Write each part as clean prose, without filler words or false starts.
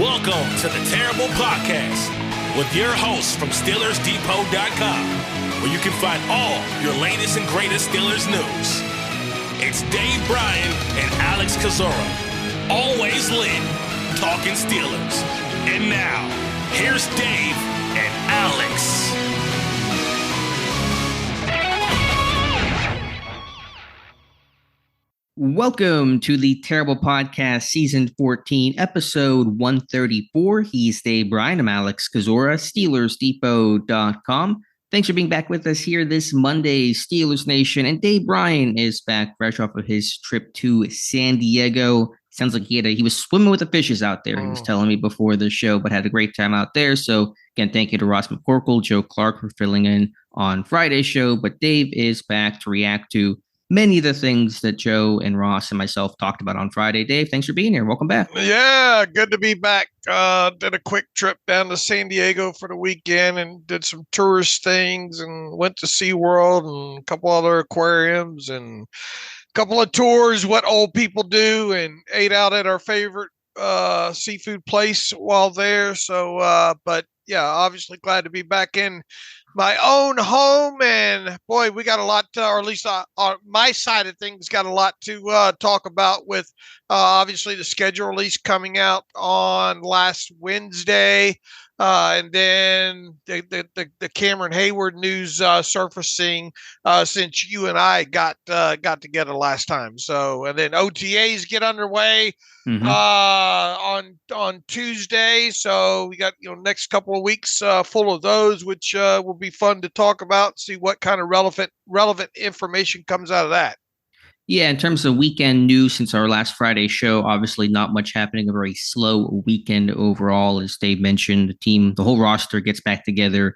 Welcome to the Terrible Podcast with your hosts from SteelersDepot.com, where you can find all your latest and greatest Steelers news. It's Dave Bryan and Alex Kozora, always lit, talking Steelers. And now, here's Dave and Alex. Welcome to the Terrible Podcast, Season 14, Episode 134. He's Dave Bryan. I'm Alex Kozora, SteelersDepot.com. Thanks for being back with us here this Monday, Steelers Nation. And Dave Bryan is back fresh off of his trip to San Diego. Sounds like he was swimming with the fishes out there. He was telling me before the show, but had a great time out there. So again, thank you to Ross McCorkle, Joe Clark for filling in on Friday's show. But Dave is back to react to many of the things that Joe and Ross and myself talked about on Friday. Dave, thanks for being here. Welcome back. Yeah, good to be back. Did a quick trip down to San Diego for the weekend and did some tourist things and went to SeaWorld and a couple other aquariums and a couple of tours, what old people do, and ate out at our favorite seafood place while there. So, but yeah, obviously glad to be back in my own home, and boy, we got a lot to, or at least my side of things got a lot to talk about with obviously the schedule release coming out on last Wednesday, and then the Cameron Heyward news surfacing since you and I got together last time. So, and then OTAs get underway on Tuesday. So we got next couple of weeks full of those, which will be fun to talk about. See what kind of relevant information comes out of that. Yeah, in terms of weekend news since our last Friday show, obviously not much happening. A very slow weekend overall, as Dave mentioned. The whole roster gets back together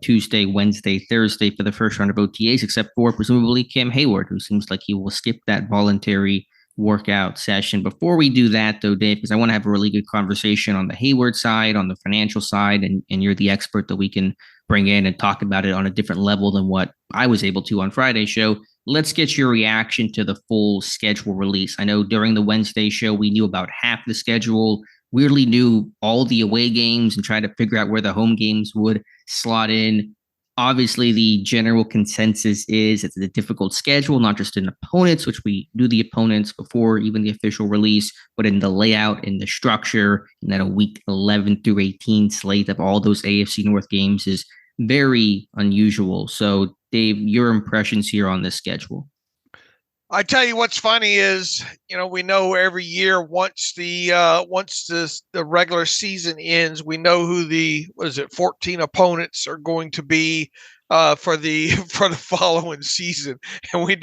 Tuesday, Wednesday, Thursday for the first round of OTAs, except for presumably Cam Heyward, who seems like he will skip that voluntary workout session. Before we do that, though, Dave, because I want to have a really good conversation on the Heyward side, on the financial side, and you're the expert that we can bring in and talk about it on a different level than what I was able to on Friday's show. Let's get your reaction to the full schedule release. I know during the Wednesday show, we knew about half the schedule, weirdly knew all the away games and tried to figure out where the home games would slot in. Obviously, the general consensus is it's a difficult schedule, not just in opponents, which we knew the opponents before even the official release, but in the layout, in the structure, and that a week 11 through 18 slate of all those AFC North games is very unusual. So, Dave, your impressions here on this schedule? I tell you what's funny is, we know every year once the regular season ends, we know who the 14 opponents are going to be for the following season. And we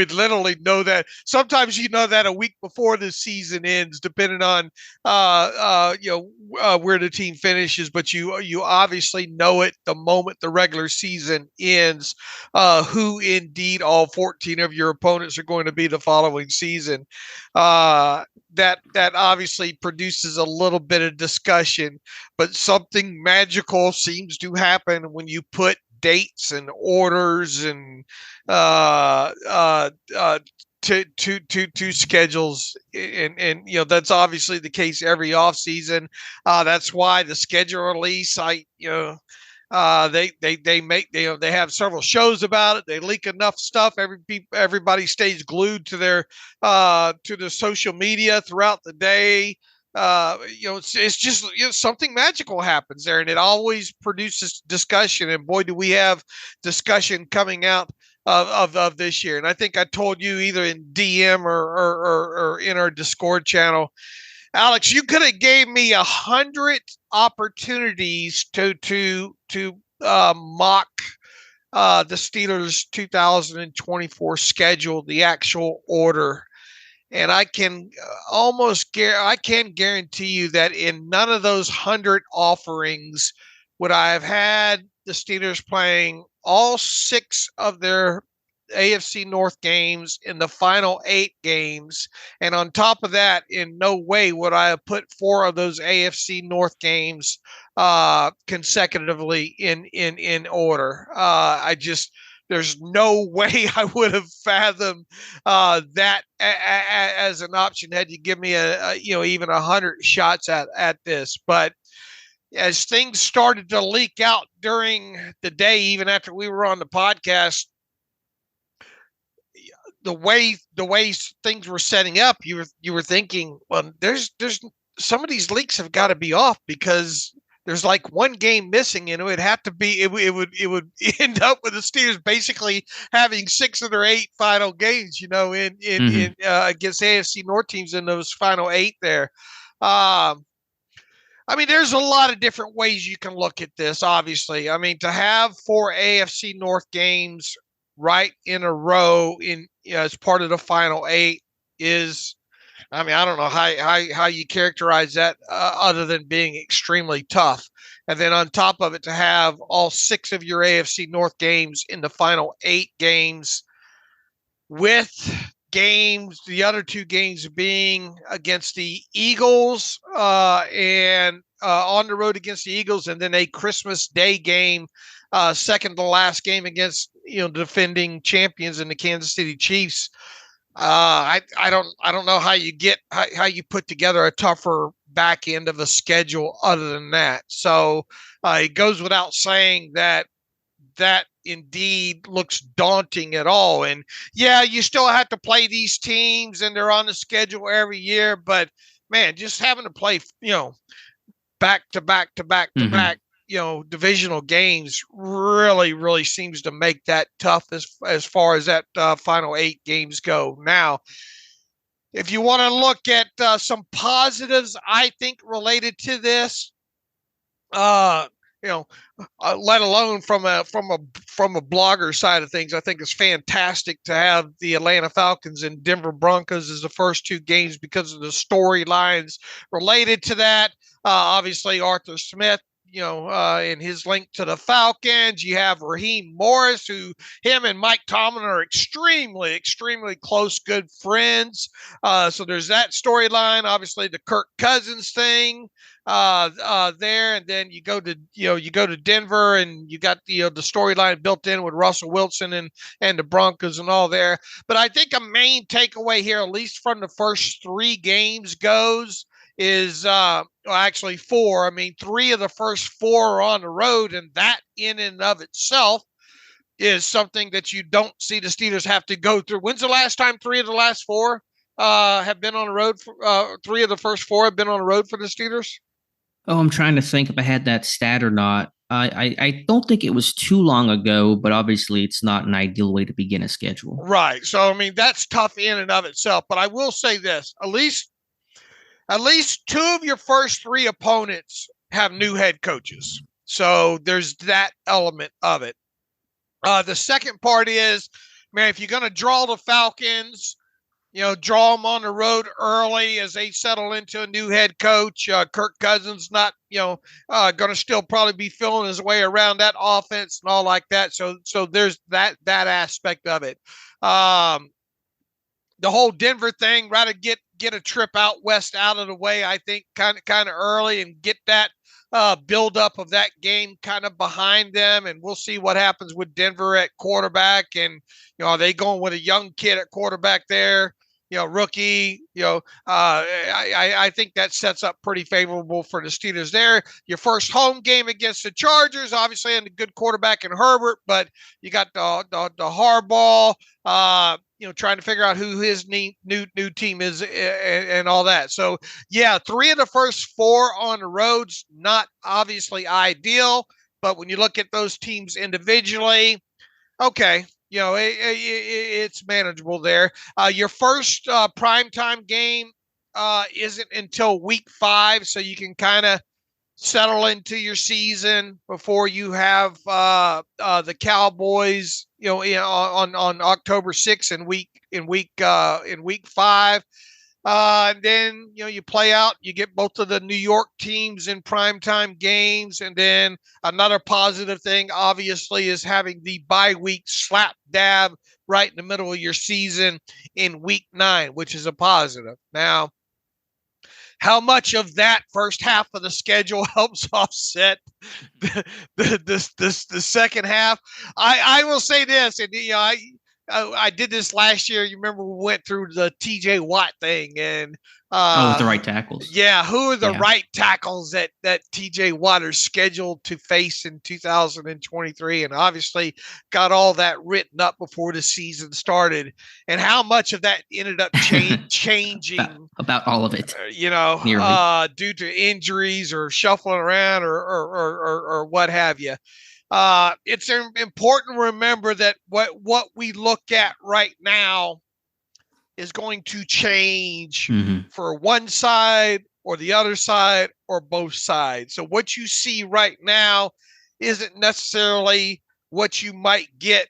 literally know that. Sometimes you know that a week before the season ends, depending on where the team finishes, but you obviously know it the moment the regular season ends, who indeed all 14 of your opponents are going to be the following season. That obviously produces a little bit of discussion, but something magical seems to happen when you put dates and orders and to schedules, and that's obviously the case every offseason. That's why the schedule release they have several shows about it. They leak enough stuff. Everybody stays glued to their social media throughout the day. It's just something magical happens there, and it always produces discussion. And boy, do we have discussion coming out of this year. And I think I told you either in DM or in our Discord channel, Alex, you could have gave me 100 opportunities to mock the Steelers 2024 schedule, the actual order. And I can guarantee you that in none of those 100 offerings would I have had the Steelers playing all 6 of their AFC North games in the final 8 games. And on top of that, in no way would I have put 4 of those AFC North games consecutively in order. there's no way I would have fathomed that as an option had you give me even 100 shots at this. But as things started to leak out during the day, even after we were on the podcast, the way things were setting up, you were thinking, well, there's some of these leaks have got to be off, because there's like one game missing, and it would have to be it would end up with the Steelers basically having 6 of their 8 final games, in against AFC North teams in those final 8 there. I mean, there's a lot of different ways you can look at this, obviously. I mean, to have 4 AFC North games right in a row as part of the final 8 is, I mean, I don't know how you characterize that other than being extremely tough. And then on top of it, to have all 6 of your AFC North games in the final 8 games, with the other 2 games being against the Eagles and on the road against the Eagles, and then a Christmas Day game, second to last game against defending champions in the Kansas City Chiefs. I don't know how you put together a tougher back end of a schedule other than that. So it goes without saying that indeed looks daunting at all. And yeah, you still have to play these teams, and they're on the schedule every year. But man, just having to play, back to back to back to back, divisional games really seems to make that tough as far as that final 8 games go. Now, if you want to look at some positives, I think related to this, let alone from a blogger side of things, I think it's fantastic to have the Atlanta Falcons and Denver Broncos as the first 2 games because of the storylines related to that. Obviously, Arthur Smith, in his link to the Falcons. You have Raheem Morris, who him and Mike Tomlin are extremely, extremely close, good friends. So there's that storyline. Obviously, the Kirk Cousins thing there, and then you go to Denver, and you got the storyline built in with Russell Wilson and the Broncos and all there. But I think a main takeaway here, at least from the first 3 games goes, is actually 4. I mean, 3 of the first 4 are on the road, and that in and of itself is something that you don't see the Steelers have to go through. When's the last time 3 of the last 4 have been on the road? 3 of the first 4 have been on the road for the Steelers? Oh, I'm trying to think if I had that stat or not. I don't think it was too long ago, but obviously it's not an ideal way to begin a schedule. Right. So, I mean, that's tough in and of itself. But I will say this, at least 2 of your first 3 opponents have new head coaches. So there's that element of it. The second part is, man, if you're going to draw the Falcons, draw them on the road early as they settle into a new head coach. Kirk Cousins not, going to still probably be feeling his way around that offense and all like that. So there's that aspect of it. The whole Denver thing, rather get a trip out west out of the way, I think kind of early, and get that build up of that game kind of behind them. And we'll see what happens with Denver at quarterback. And, are they going with a young kid at quarterback there? Rookie, I think that sets up pretty favorable for the Steelers there. Your first home game against the Chargers, obviously, and a good quarterback in Herbert, but you got the Harbaugh, trying to figure out who his new team is and all that. So, yeah, 3 of the first 4 on the roads, not obviously ideal, but when you look at those teams individually, okay, it's manageable there. Your first primetime game isn't until week 5, so you can kind of settle into your season before you have the Cowboys, on October 6th in week 5. And then, you play out, you get both of the New York teams in primetime games. And then another positive thing, obviously, is having the bye week slap dab right in the middle of your season in week 9, which is a positive. Now, how much of that first half of the schedule helps offset the second half. I will say this, and I did this last year. You remember we went through the TJ Watt thing, and with the right tackles. Yeah, who are the right tackles that TJ Watt is scheduled to face in 2023? And obviously got all that written up before the season started. And how much of that ended up changing? about all of it. Due to injuries or shuffling around or what have you. It's important to remember that what we look at right now is going to change for one side or the other side or both sides. So what you see right now isn't necessarily what you might get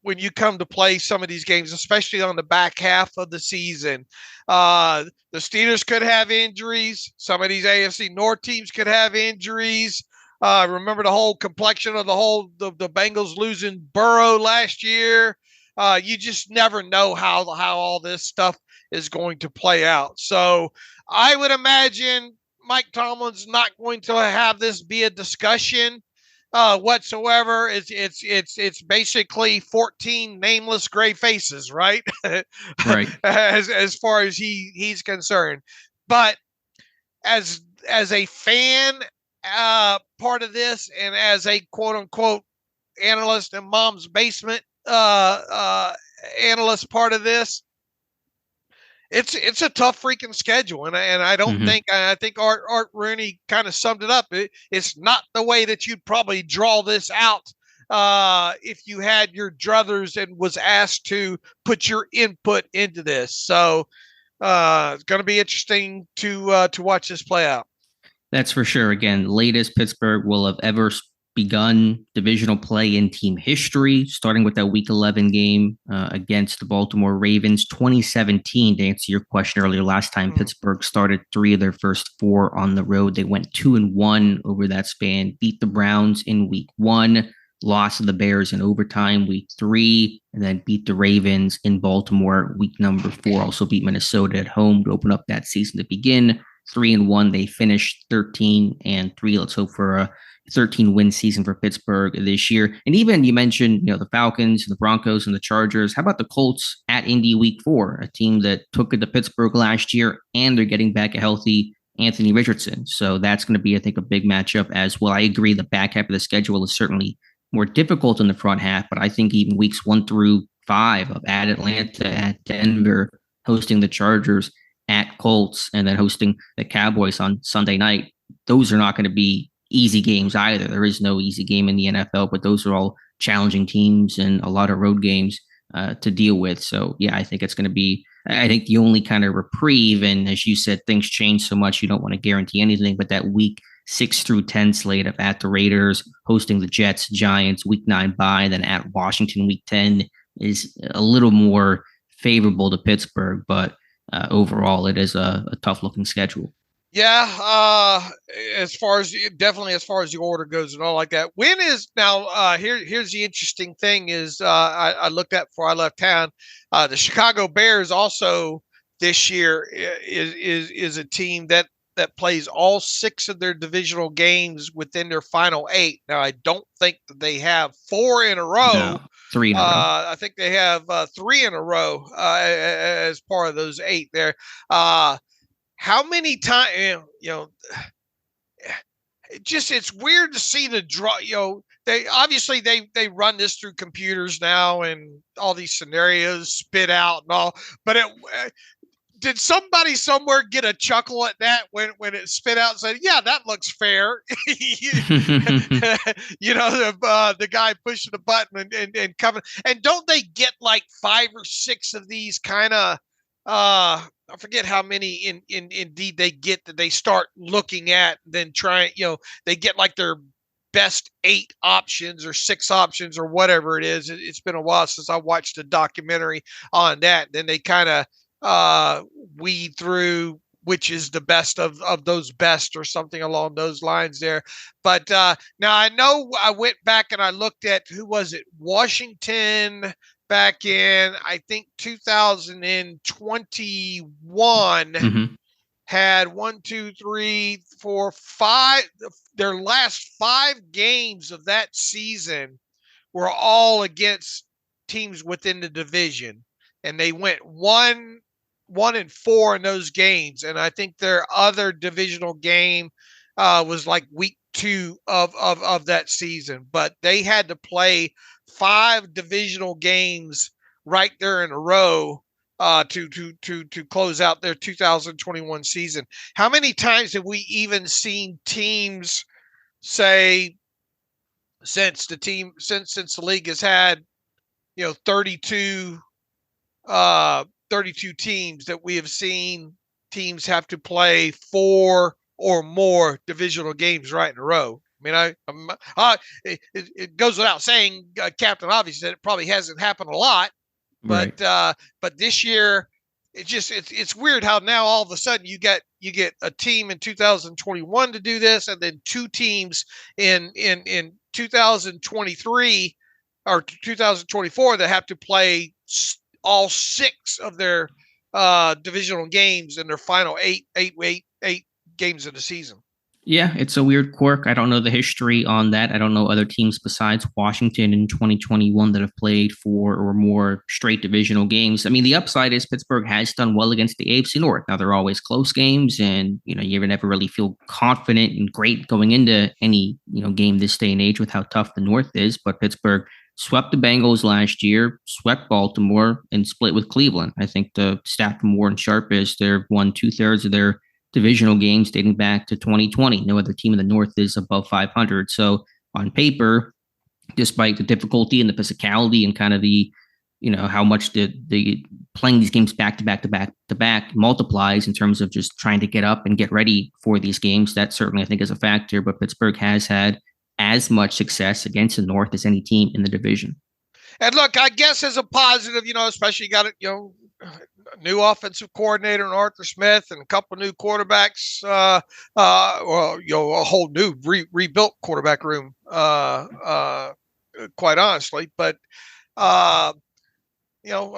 when you come to play some of these games, especially on the back half of the season. The Steelers could have injuries. Some of these AFC North teams could have injuries. Remember the whole complexion of the Bengals losing Burrow last year. You just never know how all this stuff is going to play out. So I would imagine Mike Tomlin's not going to have this be a discussion whatsoever. It's basically 14 nameless gray faces, right? Right. as far as he's concerned. But as a fan part of this, and as a quote unquote analyst in mom's basement analyst part of this, it's a tough freaking schedule, and I don't think I think Art Rooney kind of summed it up. It's not the way that you'd probably draw this out if you had your druthers and was asked to put your input into this. So it's going to be interesting to watch this play out. That's for sure. Again, latest Pittsburgh will have ever begun divisional play in team history, starting with that Week 11 game against the Baltimore Ravens. 2017, to answer your question earlier, last time Pittsburgh started 3 of their first 4 on the road. They went 2-1 over that span, beat the Browns in Week 1, lost to the Bears in overtime Week 3, and then beat the Ravens in Baltimore Week number 4. Also beat Minnesota at home to open up that season to begin. 3-1, they finished 13-3. Let's hope for a 13-win season for Pittsburgh this year. And even you mentioned, the Falcons, the Broncos, and the Chargers. How about the Colts at Indy Week 4, a team that took it to Pittsburgh last year, and they're getting back a healthy Anthony Richardson. So that's going to be, I think, a big matchup as well. I agree the back half of the schedule is certainly more difficult than the front half, but I think even weeks 1 through 5 of at Atlanta, at Denver, hosting the Chargers, at Colts, and then hosting the Cowboys on Sunday night, those are not going to be easy games either. There is no easy game in the NFL, but those are all challenging teams and a lot of road games to deal with. So, yeah, I think it's going to be, I think the only kind of reprieve, and as you said, things change so much, you don't want to guarantee anything, but that week 6 through 10 slate of at the Raiders, hosting the Jets, Giants, Week 9 bye, then at Washington Week 10 is a little more favorable to Pittsburgh, but overall it is a tough looking schedule. Yeah, as far as the order goes and all like that. When is now? Here's the interesting thing is I looked at before I left town. The Chicago Bears also this year is a team that plays all 6 of their divisional games within their final 8. Now I don't think that they have 4 in a row. No, 3 in a row. I think they have 3 in a row as part of those 8 there. How many times, it's weird to see the draw, they obviously they run this through computers now and all these scenarios spit out and all, but did somebody somewhere get a chuckle at that when it spit out and said, yeah, that looks fair? The guy pushing the button and coming, and don't they get like 5 or 6 of these kind of, I forget how many indeed they get that they start looking at, then trying, they get like their best 8 options or 6 options or whatever it is. It's been a while since I watched a documentary on that. Then they kind of weed through which is the best of those best or something along those lines there. But now I know I went back and I looked at, who was it? Washington back in, I think, 2021. had 1, 2, 3, 4, 5. Their last 5 games of that season were all against teams within the division, and they went 1-4 in those games. And I think their other divisional game was like week 2 of that season. But they had to play 5 divisional games right there in a row to close out their 2021 season. How many times have we even seen teams say, since the league has had 32 teams, that we have seen teams have to play 4 or more divisional games right in a row? I mean, it goes without saying, Captain Obvious, that it probably hasn't happened a lot, but right. But this year, it's weird how now all of a sudden you get a team in 2021 to do this, and then 2 teams in 2023 or 2024 that have to play all 6 of their divisional games in their final eight games of the season. Yeah, it's a weird quirk. I don't know the history on that. I don't know other teams besides Washington in 2021 that have played 4 or more straight divisional games. I mean, the upside is Pittsburgh has done well against the AFC North. Now, they're always close games, and you never really feel confident and great going into any game this day and age with how tough the North is. But Pittsburgh swept the Bengals last year, swept Baltimore, and split with Cleveland. I think the stat from Warren Sharp is they've won 2/3 of their divisional games dating back to 2020. No other team in the North is above 500. So on paper, despite the difficulty and the physicality and kind of the, how much the playing these games back to back multiplies in terms of just trying to get up and get ready for these games, that certainly I think is a factor. But Pittsburgh has had as much success against the North as any team in the division. And look, I guess as a positive, especially you got it, new offensive coordinator in Arthur Smith and a couple new quarterbacks, a whole new rebuilt quarterback room, quite honestly. But, at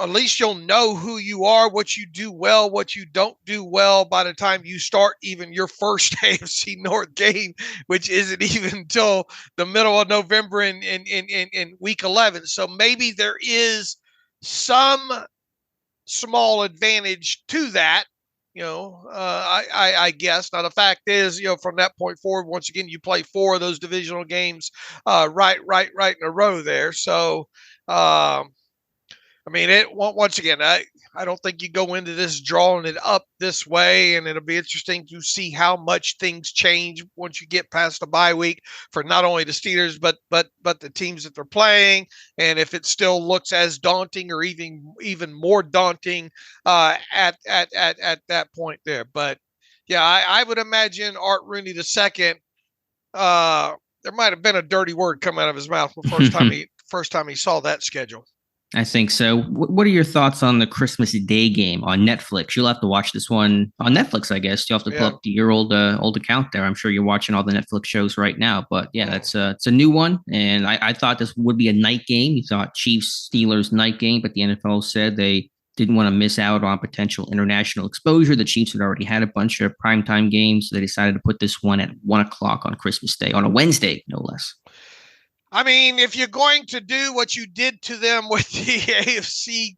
least you'll know who you are, what you do well, what you don't do well by the time you start even your first AFC North game, which isn't even until the middle of November in week 11. So maybe there is some small advantage to that, I guess. Now the fact is, from that point forward, once again, you play 4 of those divisional games right in a row there. So once again, I don't think you go into this drawing it up this way, and it'll be interesting to see how much things change once you get past the bye week for not only the Steelers but the teams that they're playing, and if it still looks as daunting or even more daunting at that point there. But yeah, I would imagine Art Rooney II, there might have been a dirty word come out of his mouth the first time he saw that schedule. I think so. What are your thoughts on the Christmas Day game on Netflix? You'll have to watch this one on Netflix, I guess. You'll have to pull up your old account there. I'm sure you're watching all the Netflix shows right now. But yeah, it's a new one. And I thought this would be a night game. You thought Chiefs Steelers night game, but the NFL said they didn't want to miss out on potential international exposure. The Chiefs had already had a bunch of primetime games, so they decided to put this one at 1:00 on Christmas Day, on a Wednesday, no less. I mean, if you're going to do what you did to them with the AFC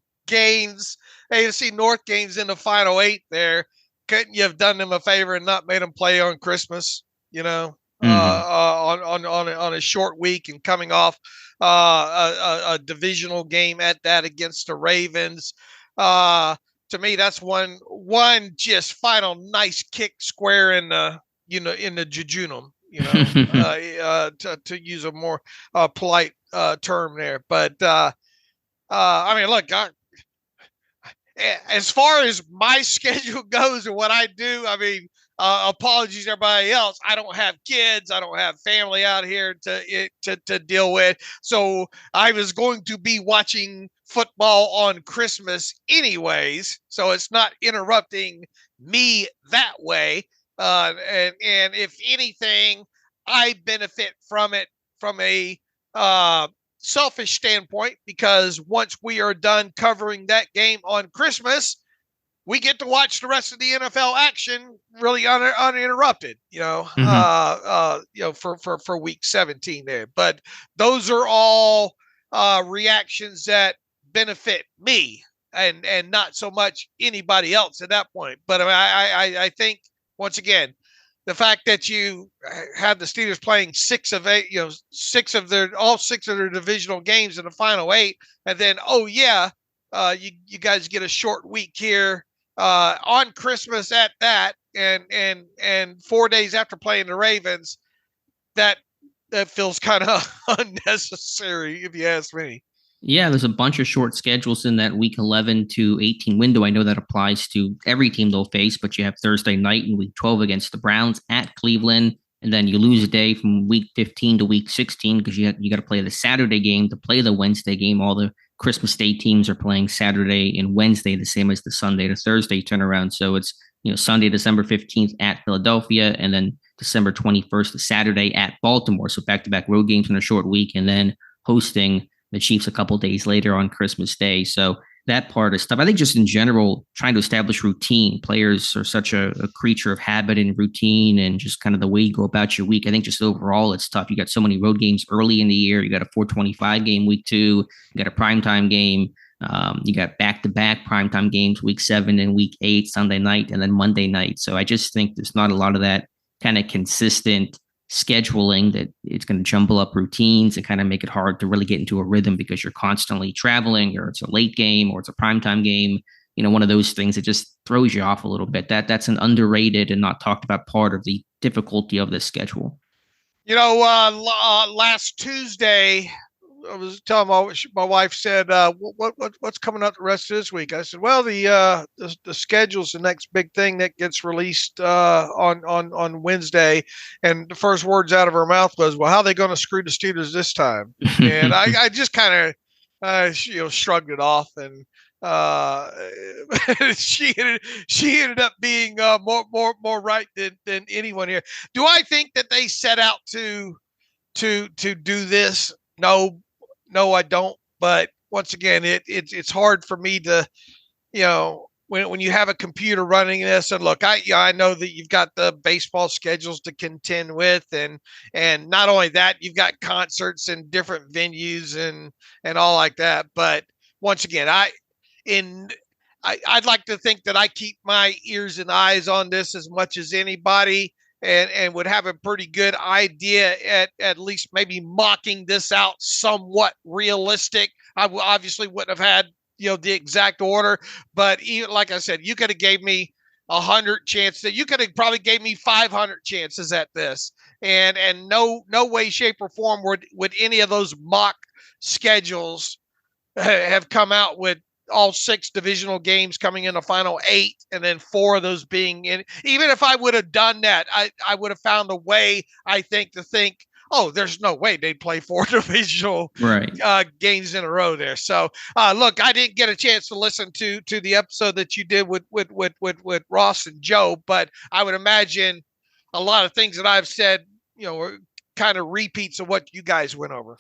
North games in the final 8 there, couldn't you have done them a favor and not made them play on Christmas, on a short week and coming off a divisional game at that against the Ravens? To me, that's one just final nice kick square in the jejunum. To use a more polite term there. But look, as far as my schedule goes and what I do, apologies to everybody else. I don't have kids. I don't have family out here to deal with. So I was going to be watching football on Christmas anyways. So it's not interrupting me that way. And if anything, I benefit from it from a selfish standpoint, because once we are done covering that game on Christmas, we get to watch the rest of the NFL action really uninterrupted, for week 17 there. But those are all reactions that benefit me and not so much anybody else at that point. But I think, once again, the fact that you had the Steelers playing six of all six of their divisional games in the final 8, and then you guys get a short week here on Christmas at that, and 4 days after playing the Ravens, that feels kind of unnecessary, if you ask me. Yeah, there's a bunch of short schedules in that week 11 to 18 window. I know that applies to every team they'll face, but you have Thursday night in week 12 against the Browns at Cleveland, and then you lose a day from week 15 to week 16 because you got to play the Saturday game to play the Wednesday game. All the Christmas Day teams are playing Saturday and Wednesday, the same as the Sunday to Thursday turnaround. So it's Sunday, December 15th at Philadelphia, and then December 21st, the Saturday at Baltimore. So back-to-back road games in a short week, and then hosting the Chiefs a couple days later on Christmas Day. So that part is tough. I think just in general, trying to establish routine. Players are such a creature of habit and routine and just kind of the way you go about your week. I think just overall it's tough. You got so many road games early in the year. You got a 4:25 game week 2. You got a primetime game. You got back-to-back primetime games week 7 and week 8, Sunday night, and then Monday night. So I just think there's not a lot of that kind of consistent scheduling, that it's going to jumble up routines and kind of make it hard to really get into a rhythm because you're constantly traveling, or it's a late game, or it's a primetime game. One of those things that just throws you off a little bit. That's an underrated and not talked about part of the difficulty of this schedule. Last Tuesday, I was telling my wife said, what's coming up the rest of this week? I said, well, the schedule's the next big thing that gets released on Wednesday. And the first words out of her mouth was, well, how are they going to screw the Steelers this time? And I just kind of shrugged it off, and she ended up being more right than anyone here. Do I think that they set out to do this? No, I don't. But once again, it's hard for me to, when you have a computer running this. And look, I know that you've got the baseball schedules to contend with, and not only that, you've got concerts in different venues and all like that. But once again, I'd like to think that I keep my ears and eyes on this as much as anybody. And would have a pretty good idea at least maybe mocking this out somewhat realistic. I obviously wouldn't have had, the exact order, but even, like I said, you could have gave me 100 chances. You could have probably gave me 500 chances at this, and no way, shape, or form would any of those mock schedules have come out with all 6 divisional games coming in the final 8, and then 4 of those being in. Even if I would have done that, I would have found a way, I think, to think, oh, there's no way they'd play 4 divisional games in a row there. So, look, I didn't get a chance to listen to the episode that you did with Ross and Joe, but I would imagine a lot of things that I've said, were kind of repeats of what you guys went over.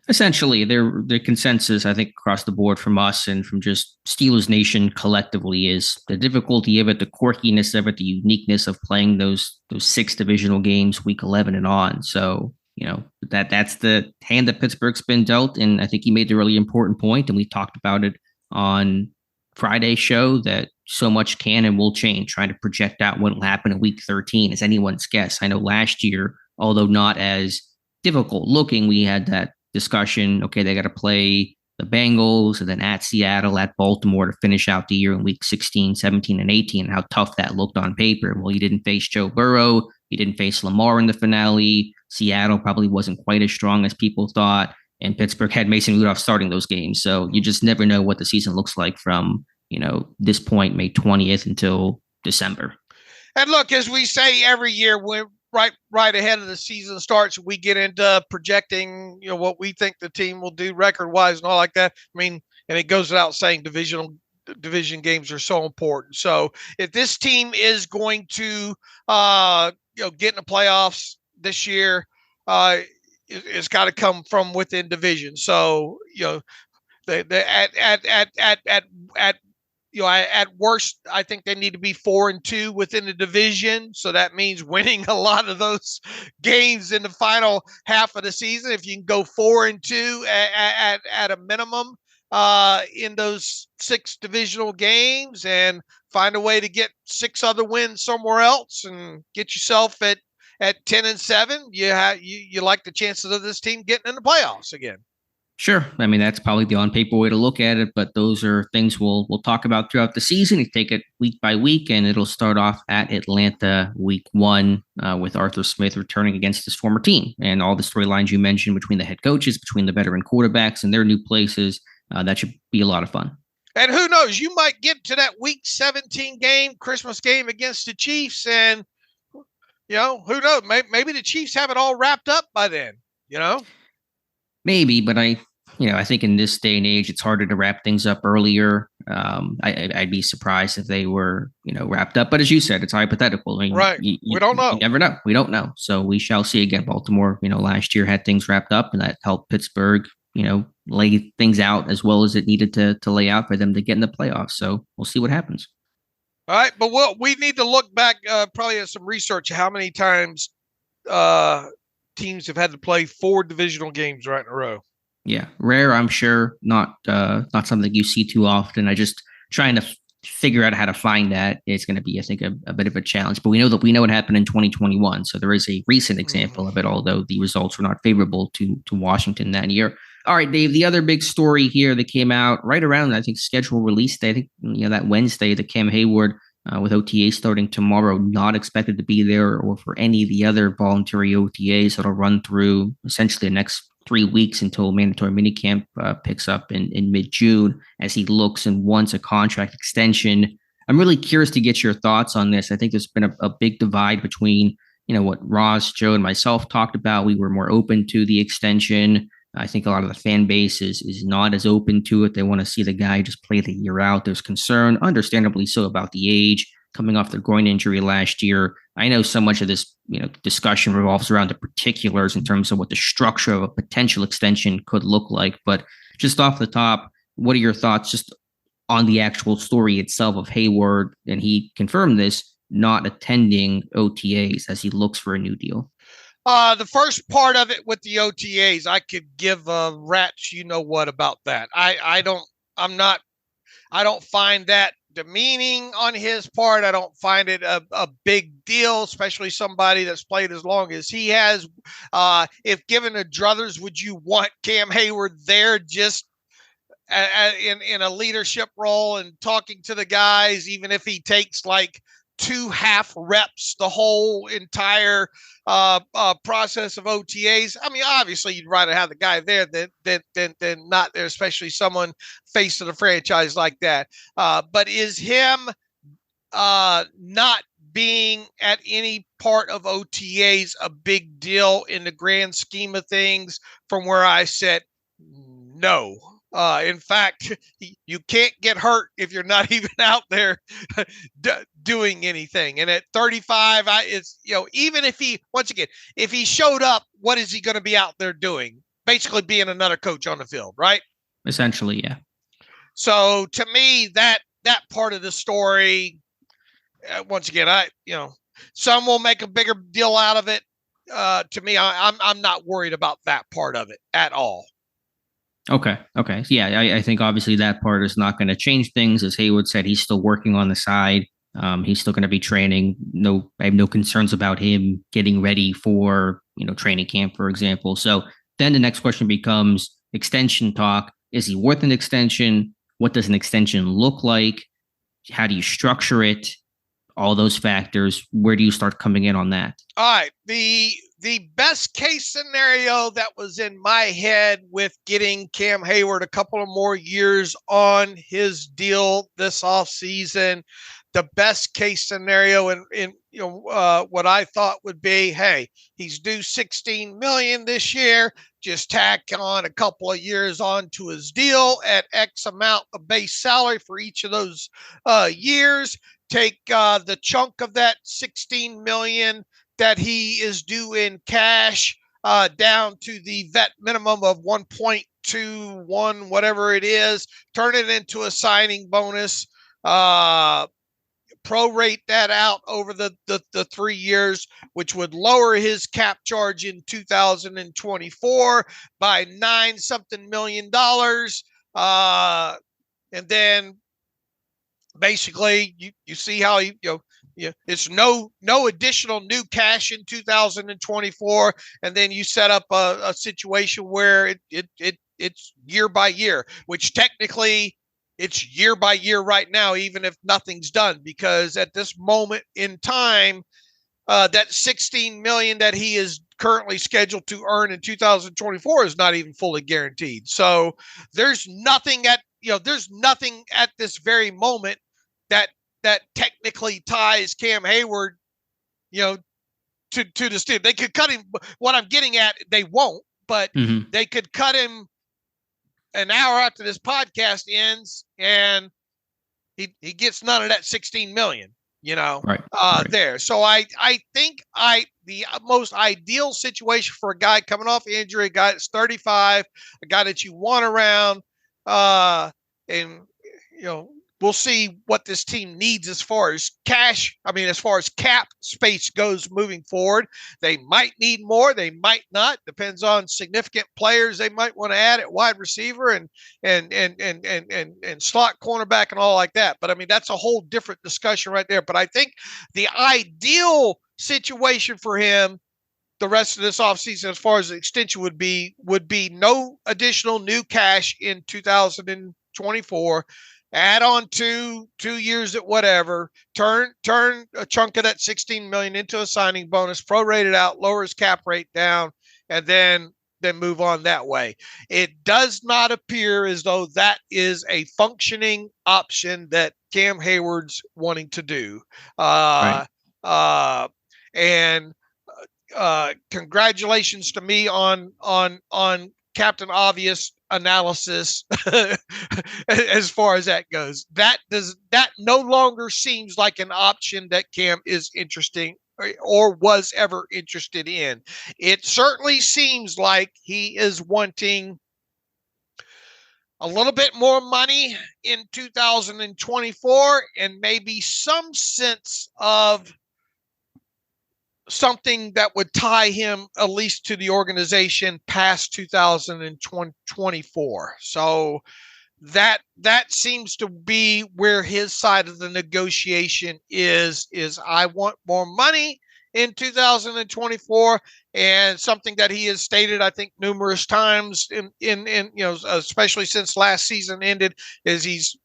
Essentially, the consensus, I think, across the board from us and from just Steelers Nation collectively is the difficulty of it, the quirkiness of it, the uniqueness of playing those 6 divisional games week 11 and on. So, that's the hand that Pittsburgh's been dealt. And I think you made the really important point, and we talked about it on Friday's show, that so much can and will change. Trying to project out what will happen in week 13 is anyone's guess. I know last year, although not as difficult looking, we had that discussion. Okay, they got to play the Bengals and then at Seattle, at Baltimore to finish out the year in week 16, 17, and 18, and how tough that looked on paper. Well, you didn't face Joe Burrow. You didn't face Lamar in the finale. Seattle probably wasn't quite as strong as people thought. And Pittsburgh had Mason Rudolph starting those games. So you just never know what the season looks like from, this point, May 20th until December. And look, as we say every year, we're right ahead of the season starts, we get into projecting, what we think the team will do record-wise and all like that. I mean, and it goes without saying, division games are so important. So if this team is going to, get in the playoffs this year, it's got to come from within division. So, at worst, I think they need to be 4-2 within the division. So that means winning a lot of those games in the final half of the season. If you can go 4-2 at a minimum in those 6 divisional games and find a way to get 6 other wins somewhere else and get yourself at 10-7, you like the chances of this team getting in the playoffs again. Sure. I mean, that's probably the on paper way to look at it, but those are things we'll talk about throughout the season. You take it week by week, and it'll start off at Atlanta week 1 with Arthur Smith returning against his former team, and all the storylines you mentioned between the head coaches, between the veteran quarterbacks and their new places. That should be a lot of fun. And who knows, you might get to that week 17 game, Christmas game against the Chiefs, and who knows? Maybe the Chiefs have it all wrapped up by then. Maybe, but I think in this day and age, it's harder to wrap things up earlier. I'd be surprised if they were, wrapped up. But as you said, it's hypothetical. I mean, right? We don't know. You never know. We don't know. So we shall see. Again, Baltimore, last year had things wrapped up, and that helped Pittsburgh, lay things out as well as it needed to lay out for them to get in the playoffs. So we'll see what happens. All right, but we need to look back probably at some research how many times teams have had to play 4 divisional games right in a row. Yeah, rare, I'm sure. Not something you see too often. I just trying to figure out how to find that. It's going to be, I think, a bit of a challenge. But we know what happened in 2021. So there is a recent example of it, although the results were not favorable to Washington that year. All right, Dave, the other big story here that came out right around, I think, scheduled release day, I think, that Wednesday, that Cam Heyward, with OTA starting tomorrow, not expected to be there or for any of the other voluntary OTAs that'll run through essentially the next 3 weeks until mandatory minicamp picks up in mid-June as he looks and wants a contract extension. I'm really curious to get your thoughts on this. I think there's been a big divide between, what Ross, Joe, and myself talked about. We were more open to the extension. I think a lot of the fan base is not as open to it. They want to see the guy just play the year out. There's concern, understandably so, about the age, coming off the groin injury last year. I know so much of this, discussion revolves around the particulars in terms of what the structure of a potential extension could look like. But just off the top, what are your thoughts just on the actual story itself of Heyward, and he confirmed this, not attending OTAs as he looks for a new deal? The first part of it with the OTAs, I could give a rat's what about that. I don't find that demeaning on his part. I don't find it a big deal, especially somebody that's played as long as he has. If given a druthers, would you want Cam Heyward there just in a leadership role and talking to the guys, even if he takes like 2 half reps the whole entire process of OTAs? I mean, obviously you'd rather have the guy there than not there, especially someone face of the franchise like that. But is him not being at any part of OTAs a big deal in the grand scheme of things from where I sit? No. In fact, you can't get hurt if you're not even out there doing anything. And at 35, even if if he showed up, what is he going to be out there doing? Basically being another coach on the field, right? Essentially, yeah. So to me, that part of the story, once again, some will make a bigger deal out of it. To me, I'm not worried about that part of it at all. Okay. Yeah, I think obviously that part is not going to change things. As Heyward said, he's still working on the side. He's still going to be training. I have no concerns about him getting ready for, training camp, for example. So then the next question becomes extension talk. Is he worth an extension? What does an extension look like? How do you structure it? All those factors. Where do you start coming in on that? All right. The best case scenario that was in my head with getting Cam Heyward a couple of more years on his deal this offseason, the best case scenario in what I thought would be, hey, he's due $16 million this year. Just tack on a couple of years onto his deal at X amount of base salary for each of those years. Take the chunk of that $16 million that he is due in cash down to the vet minimum of 1.21, whatever it is, turn it into a signing bonus prorate that out over the 3 years, which would lower his cap charge in 2024 by $9 million. And then basically you see how it's no additional new cash in 2024, and then you set up a situation where it's year by year, which technically it's year by year right now, even if nothing's done, because at this moment in time, that $16 million that he is currently scheduled to earn in 2024 is not even fully guaranteed. So there's nothing at this very moment that technically ties Cam Heyward, to the Steelers. They could cut him. What I'm getting at, they won't, but they could cut him an hour after this podcast ends, and he gets none of that $16 million. Right. There. So I think the most ideal situation for a guy coming off injury, a guy that's 35, a guy that you want around, and we'll see what this team needs as far as cash. I mean, as far as cap space goes moving forward, they might need more. They might not. Depends on significant players they might want to add at wide receiver and slot cornerback and all like that. But I mean, that's a whole different discussion right there. But I think the ideal situation for him the rest of this offseason, as far as the extension would be no additional new cash in 2024. Add on 2 years at whatever, turn a chunk of that $16 million into a signing bonus, prorate it out, lower his cap rate down, and then move on that way. It does not appear as though that is a functioning option that Cam Heyward's wanting to do. Right. Congratulations to me on Captain Obvious analysis as far as that goes. That no longer seems like an option that Cam is interesting or was ever interested in. It certainly seems like he is wanting a little bit more money in 2024 and maybe some sense of something that would tie him at least to the organization past 2024. So that seems to be where his side of the negotiation is I want more money in 2024, and something that he has stated, I think, numerous times in especially since last season ended, is he's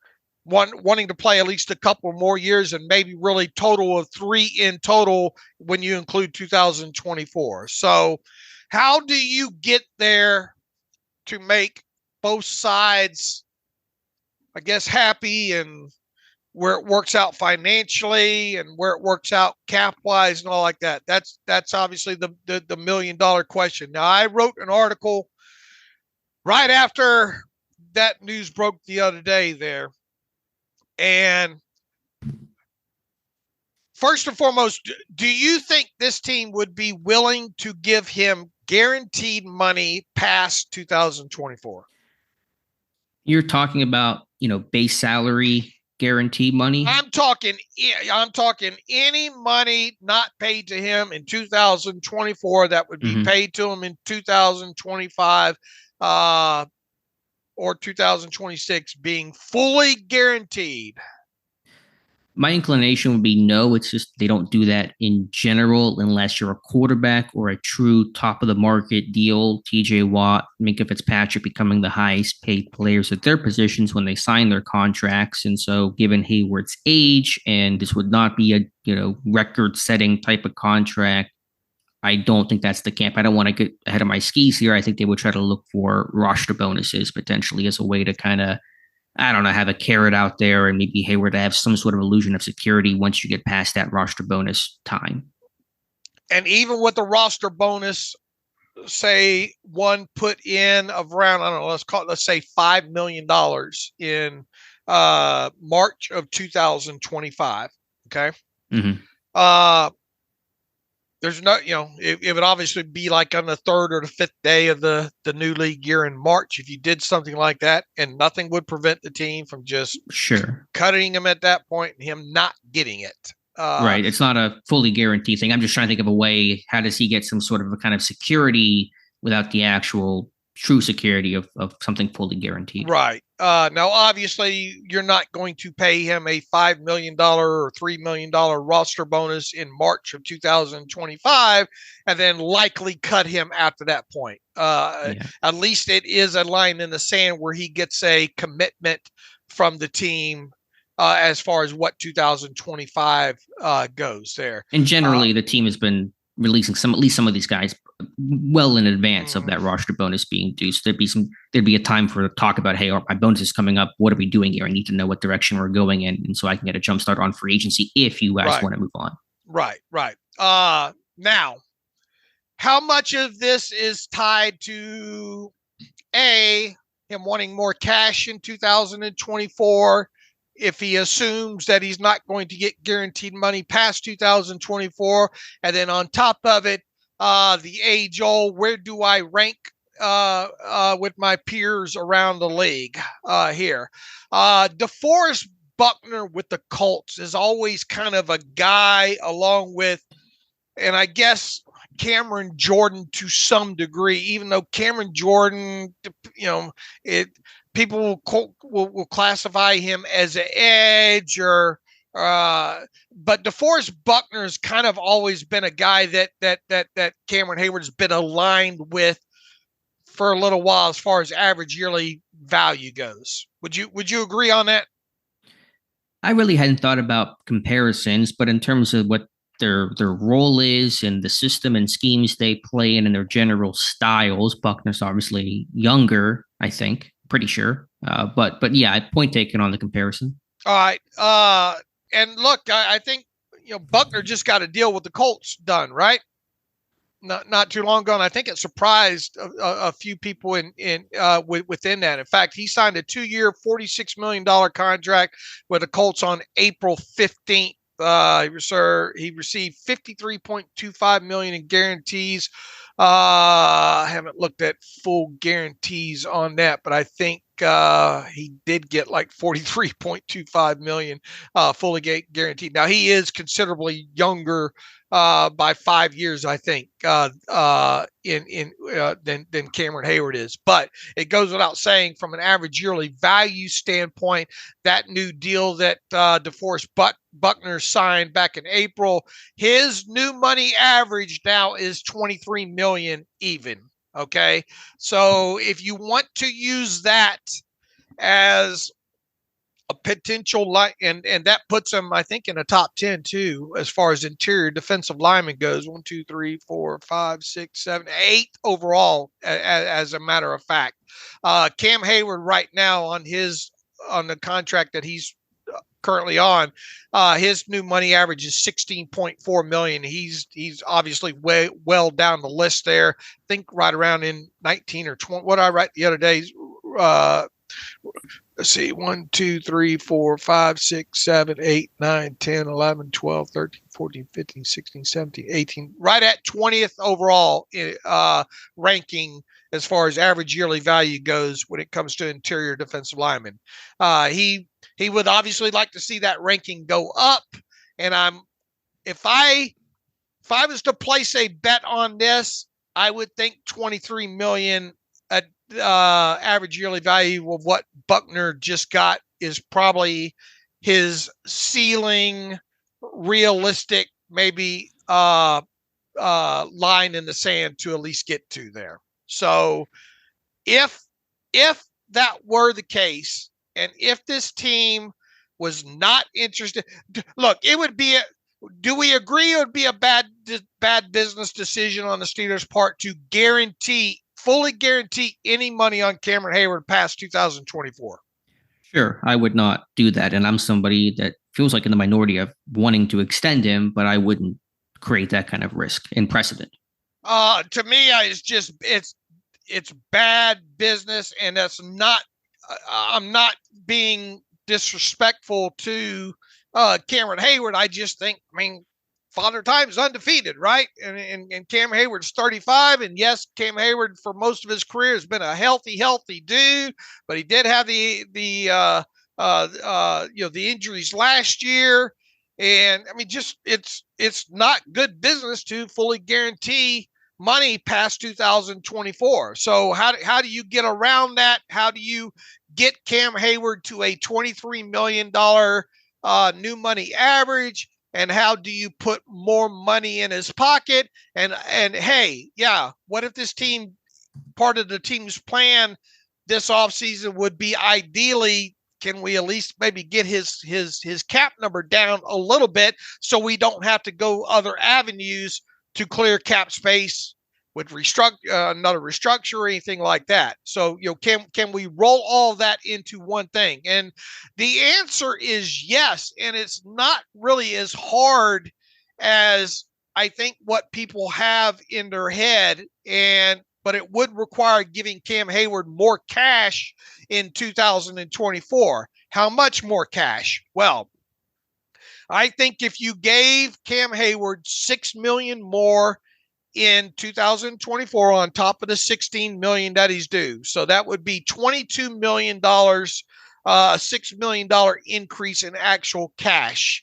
wanting to play at least a couple more years, and maybe really total of 3 in total when you include 2024. So how do you get there to make both sides, I guess, happy, and where it works out financially and where it works out cap wise and all like that? That's obviously the $1 million question. Now, I wrote an article right after that news broke the other day there. And first and foremost, do you think this team would be willing to give him guaranteed money past 2024? You're talking about, base salary guarantee money? I'm talking any money not paid to him in 2024 that would be paid to him in 2025 or 2026 being fully guaranteed. My inclination would be no. It's just they don't do that in general unless you're a quarterback or a true top of the market deal. TJ Watt, Minkah Fitzpatrick becoming the highest paid players at their positions when they sign their contracts. And so given Heyward's age, and this would not be a record setting type of contract, I don't think that's the camp. I don't want to get ahead of my skis here. I think they would try to look for roster bonuses potentially as a way to kind of, have a carrot out there, and maybe Heyward to have some sort of illusion of security once you get past that roster bonus time. And even with the roster bonus, say one put in of around, let's say $5 million in March of 2025. Okay. there's no, it would obviously be like on the third or the fifth day of the new league year in March if you did something like that, and nothing would prevent the team from just cutting him at that point and him not getting it. Right. It's not a fully guaranteed thing. I'm just trying to think of a way. How does he get some sort of a kind of security without the actual true security of something fully guaranteed? Right. Now, obviously, you're not going to pay him a $5 million or $3 million roster bonus in March of 2025 and then likely cut him after that point. At least it is a line in the sand where he gets a commitment from the team as far as what 2025 goes there. And generally, the team has been releasing at least some of these guys well in advance of that roster bonus being due. So there'd be a time for talk about, hey, my bonus is coming up. What are we doing here? I need to know what direction we're going in, and so I can get a jump start on free agency if you guys want to move on. Right. Now, how much of this is tied to him wanting more cash in 2024? If he assumes that he's not going to get guaranteed money past 2024, and then on top of it, the age-old, where do I rank with my peers around the league here? DeForest Buckner with the Colts is always kind of a guy along with, and I guess Cameron Jordan to some degree, even though Cameron Jordan, people will classify him as an edge but DeForest Buckner has kind of always been a guy that Cameron Heyward has been aligned with for a little while as far as average yearly value goes. Would you agree on that? I really hadn't thought about comparisons, but in terms of what their role is and the system and schemes they play in and their general styles, Buckner's obviously younger, I think. Pretty sure. But yeah, point taken on the comparison. All right. And look, I think, Buckner just got a deal with the Colts done, right? Not too long ago. And I think it surprised a few people within that. In fact, he signed a 2-year, $46 million contract with the Colts on April 15th. He received $53.25 million in guarantees. I haven't looked at full guarantees on that, but I think he did get like $43.25 million fully guaranteed. Now he is considerably younger by 5 years, I think, than Cameron Heyward is. But it goes without saying, from an average yearly value standpoint, that new deal that DeForest Buckner signed back in April, his new money average now is $23 million even. Okay, so if you want to use that as a potential line, and that puts him, I think, in the top 10 too, as far as interior defensive lineman goes. 1, 2, 3, 4, 5, 6, 7, 8 overall, as a matter of fact. Cam Heyward right now on the contract that he's currently on, his new money average is $16.4 million. He's obviously well down the list there. I think right around in 19 or 20. What did I write the other day? Let's see, 1, 2, 3, 4, 5, 6, 7, 8, 9, 10, 11, 12, 13, 14, 15, 16, 17, 18, right at 20th overall ranking as far as average yearly value goes when it comes to interior defensive linemen. He would obviously like to see that ranking go up. And if I was to place a bet on this, I would think $23 million at average yearly value of what Buckner just got is probably his ceiling, realistic, maybe line in the sand to at least get to there. So if that were the case, and if this team was not interested, look, it would be do we agree it would be a bad business decision on the Steelers' part to fully guarantee any money on Cameron Heyward past 2024? Sure, I would not do that. And I'm somebody that feels like in the minority of wanting to extend him, but I wouldn't create that kind of risk and precedent. To me, it's bad business, and that's not. I'm not being disrespectful to Cameron Heyward. I just think, Father Time's undefeated, right? And Cam Heyward's 35. And yes, Cam Heyward for most of his career has been a healthy dude, but he did have the injuries last year. And I mean, just it's not good business to fully guarantee money past 2024. So how do you get around that? How do you get Cam Heyward to a $23 million new money average? And how do you put more money in his pocket? And hey, yeah, what if this team, part of the team's plan this offseason would be ideally, can we at least maybe get his cap number down a little bit so we don't have to go other avenues to clear cap space with another restructure or anything like that? So, can we roll all that into one thing? And the answer is yes. And it's not really as hard as I think what people have in their head. But it would require giving Cam Heyward more cash in 2024. How much more cash? Well, I think if you gave Cam Heyward $6 million more in 2024 on top of the $16 million that he's due, so that would be $22 million, $6 million increase in actual cash.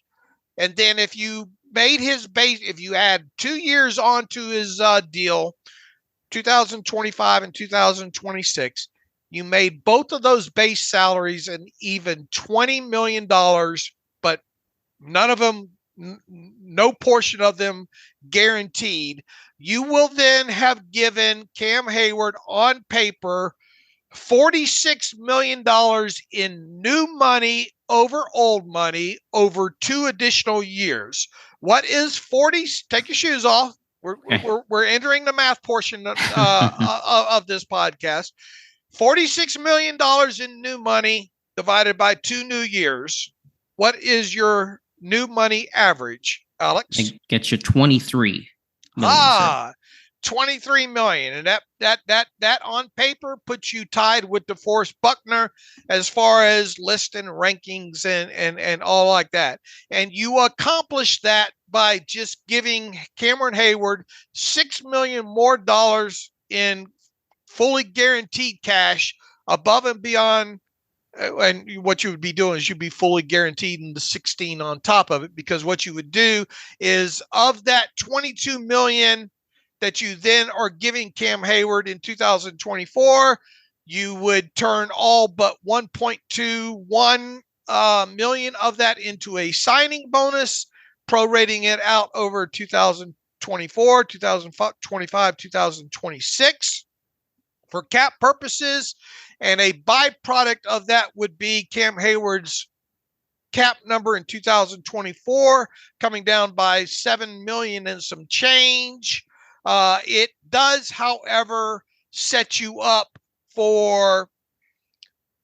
And then if you made his base, if you add 2 years onto his deal, 2025 and 2026, you made both of those base salaries an even $20 million, but none of them, no portion of them guaranteed. You will then have given Cam Heyward on paper $46 million in new money over old money over 2 additional years. What is 40? Take your shoes off. We're entering the math portion of this podcast. $46 million in new money divided by 2 new years. What is your new money average, Alex? It gets you 23 million. 23 million. And that on paper puts you tied with DeForest Buckner as far as list and rankings and all like that. And you accomplish that by just giving Cameron Heyward $6 million more in fully guaranteed cash above and beyond. And what you would be doing is you'd be fully guaranteed in the 16 on top of it, because what you would do is, of that 22 million that you then are giving Cam Heyward in 2024, you would turn all but 1.21 million of that into a signing bonus, prorating it out over 2024, 2025, 2026 for cap purposes. And a byproduct of that would be Cam Heyward's cap number in 2024 coming down by 7 million and some change. It does, however, set you up for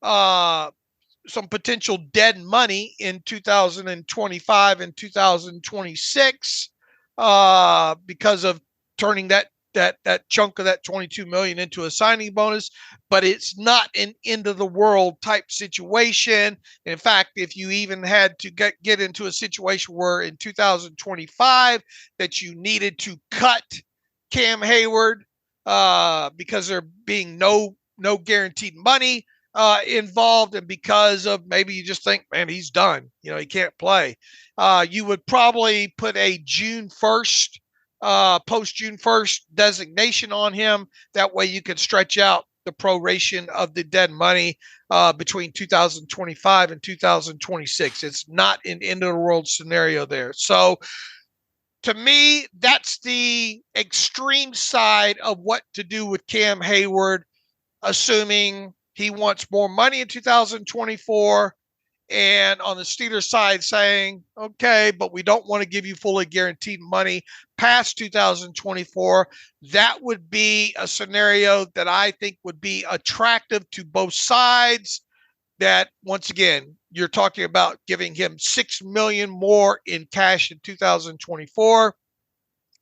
some potential dead money in 2025 and 2026 because of turning that chunk of that 22 million into a signing bonus. But it's not an end of the world type situation. In fact, if you even had to get into a situation where in 2025 that you needed to cut Cam Heyward because there being no guaranteed money involved, and because of maybe you just think, man, he's done, he can't play, you would probably put a June 1st post June 1st designation on him. That way you can stretch out the proration of the dead money between 2025 and 2026. It's not an end of the world scenario there. So to me, that's the extreme side of what to do with Cam Heyward, assuming he wants more money in 2024. And on the Steelers side saying, okay, but we don't want to give you fully guaranteed money past 2024. That would be a scenario that I think would be attractive to both sides. That, once again, you're talking about giving him $6 million more in cash in 2024.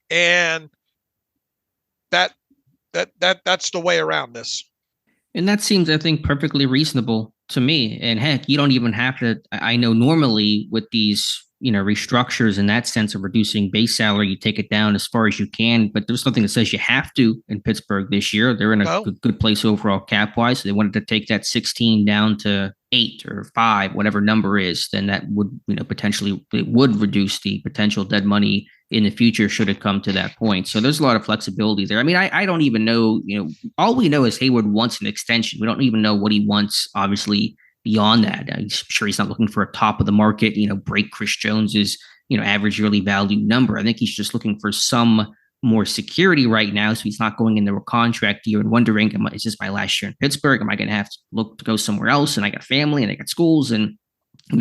And that's the way around this. And that seems, I think, perfectly reasonable to me. And heck, you don't even have to. I know normally with these restructures in that sense of reducing base salary. You take it down as far as you can, but there's nothing that says you have to in Pittsburgh this year. They're in a good place overall cap wise. So they wanted to take that 16 down to 8 or 5, whatever number is, then that would, potentially it would reduce the potential dead money in the future should it come to that point. So there's a lot of flexibility there. I mean, I don't even know, all we know is Heyward wants an extension. We don't even know what he wants, obviously, beyond that. I'm sure he's not looking for a top of the market, break Chris Jones's, average yearly value number. I think he's just looking for some more security right now. So he's not going into a contract year and wondering, is this my last year in Pittsburgh? Am I going to have to look to go somewhere else? And I got family and I got schools and,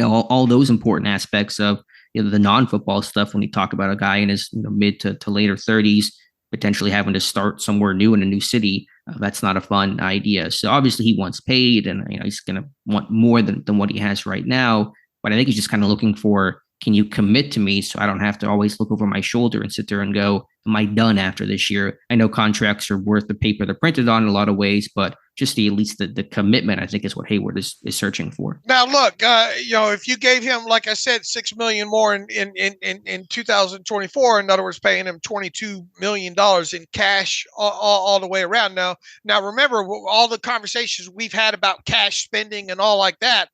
all those important aspects of the non-football stuff when you talk about a guy in his mid to later 30s, potentially having to start somewhere new in a new city. That's not a fun idea. So obviously he wants paid and he's going to want more than what he has right now. But I think he's just kind of looking for, can you commit to me so I don't have to always look over my shoulder and sit there and go, am I done after this year? I know contracts are worth the paper they're printed on in a lot of ways, but just at least the commitment, I think, is what Heyward is searching for. Now, look, if you gave him, like I said, $6 million more in 2024, in other words, paying him $22 million in cash all the way around. Now, remember all the conversations we've had about cash spending and all like that.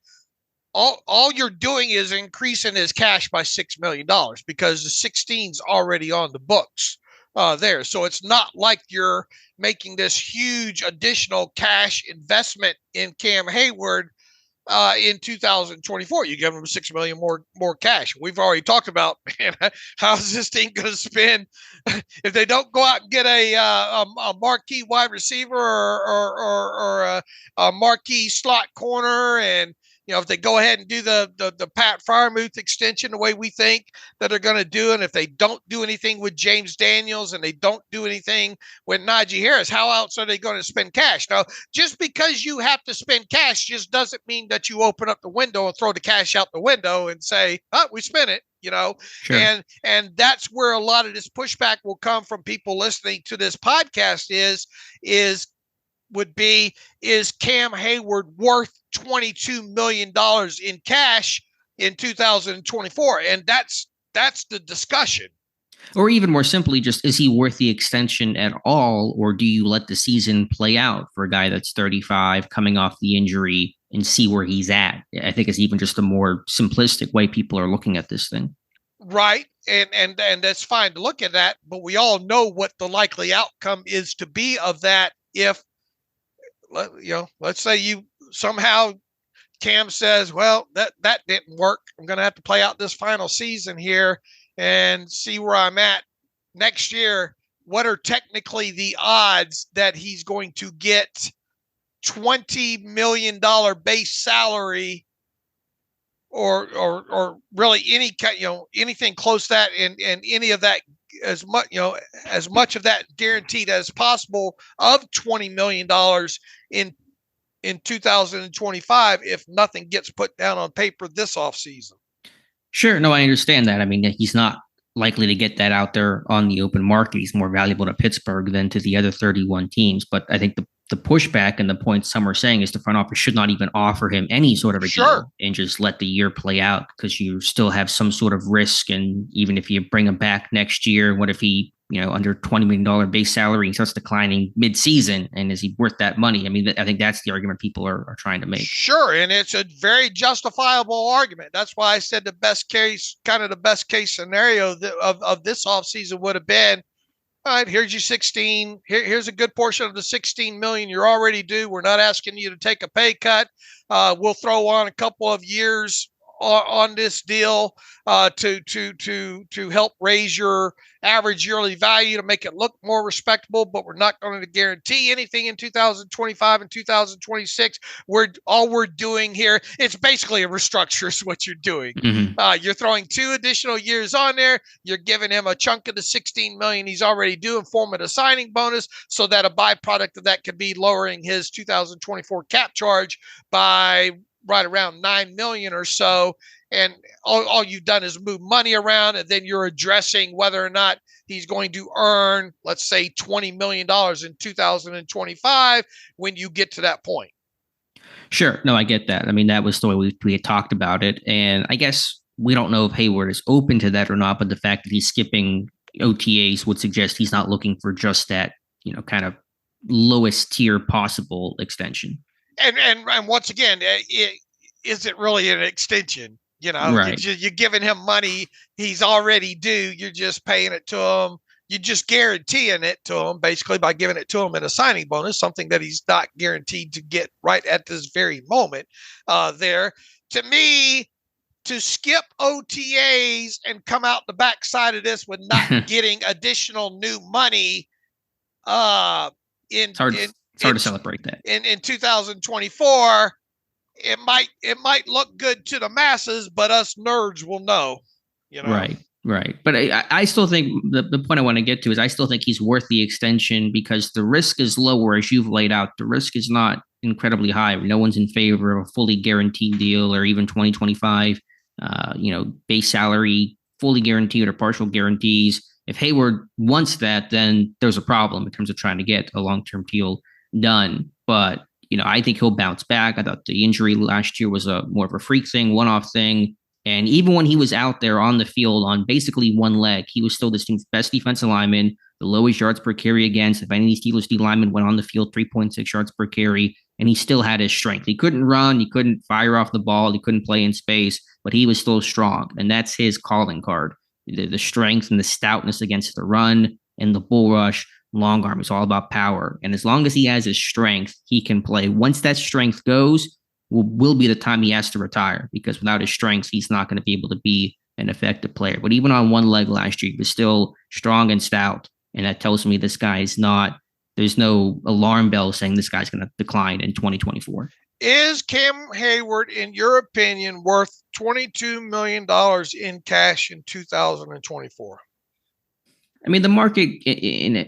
All you're doing is increasing his cash by $6 million because the 16's already on the books there. So it's not like you're making this huge additional cash investment in Cam Heyward in 2024. You give him $6 million more cash. We've already talked about, man, how's this team going to spend if they don't go out and get a marquee wide receiver or a marquee slot corner, and if they go ahead and do the Pat Freiermuth extension the way we think that they're going to do, and if they don't do anything with James Daniels and they don't do anything with Najee Harris, how else are they going to spend cash? Now, just because you have to spend cash just doesn't mean that you open up the window and throw the cash out the window and say, oh, we spent it, Sure. And that's where a lot of this pushback will come from people listening to this podcast is Cam Heyward worth $22 million in cash in 2024? And that's the discussion. Or even more simply, just is he worth the extension at all? Or do you let the season play out for a guy that's 35 coming off the injury and see where he's at? I think it's even just a more simplistic way people are looking at this thing. Right. And that's fine to look at that, but we all know what the likely outcome is to be of that. If, let's say you somehow Cam says, well, that didn't work. I'm going to have to play out this final season here and see where I'm at next year. What are technically the odds that he's going to get $20 million base salary or really any anything close to that and any of that as much of that guaranteed as possible of $20 million in 2025 if nothing gets put down on paper this offseason. Sure. No, I understand that. I mean, he's not likely to get that out there on the open market. He's more valuable to Pittsburgh than to the other 31 teams. But I think the pushback and the point some are saying is the front office should not even offer him any sort of a deal and just let the year play out, because you still have some sort of risk. And even if you bring him back next year, what if he, under $20 million base salary, he starts declining mid-season, and is he worth that money? I mean, I think that's the argument people are trying to make. Sure, and it's a very justifiable argument. That's why I said the best case scenario of this offseason would have been, all right, here's your 16. Here's a good portion of the 16 million you're already due. We're not asking you to take a pay cut. We'll throw on a couple of years on this deal to help raise your average yearly value to make it look more respectable, but we're not going to guarantee anything in 2025 and 2026. All we're doing here, it's basically a restructure is what you're doing. Mm-hmm. You're throwing 2 additional years on there. You're giving him a chunk of the 16 million he's already due in form of a signing bonus, so that a byproduct of that could be lowering his 2024 cap charge by right around 9 million or so. And all you've done is move money around, and then you're addressing whether or not he's going to earn, let's say, $20 million in 2025 when you get to that point. Sure. No, I get that. I mean, that was the way we had talked about it. And I guess we don't know if Heyward is open to that or not, but the fact that he's skipping OTAs would suggest he's not looking for just that, kind of lowest tier possible extension. And once again, is it really an extension? Right. You're giving him money he's already due. You're just paying it to him. You're just guaranteeing it to him basically by giving it to him in a signing bonus, something that he's not guaranteed to get right at this very moment. There, to me, to skip OTAs and come out the backside of this with not getting additional new money, it's hard to celebrate that in 2024. It might look good to the masses, but us nerds will know. Right. But I still think the point I want to get to is I still think he's worth the extension because the risk is lower, as you've laid out. The risk is not incredibly high. No one's in favor of a fully guaranteed deal or even 2025, base salary, fully guaranteed or partial guarantees. If Heyward wants that, then there's a problem in terms of trying to get a long-term deal done. But I think he'll bounce back. I thought the injury last year was more of a freak thing, one-off thing. And even when he was out there on the field on basically one leg, he was still this team's best defensive lineman, the lowest yards per carry against. If any of these Steelers D linemen went on the field, 3.6 yards per carry, and he still had his strength. He couldn't run, he couldn't fire off the ball, he couldn't play in space, but he was still strong. And that's his calling card, the strength and the stoutness against the run and the bull rush. Long arm is all about power. And as long as he has his strength, he can play. Once that strength goes, will be the time he has to retire, because without his strength, he's not going to be able to be an effective player. But even on one leg last year, he was still strong and stout. And that tells me this guy is not, there's no alarm bell saying this guy's going to decline in 2024. Is Cam Heyward, in your opinion, worth $22 million in cash in 2024? I mean, the market,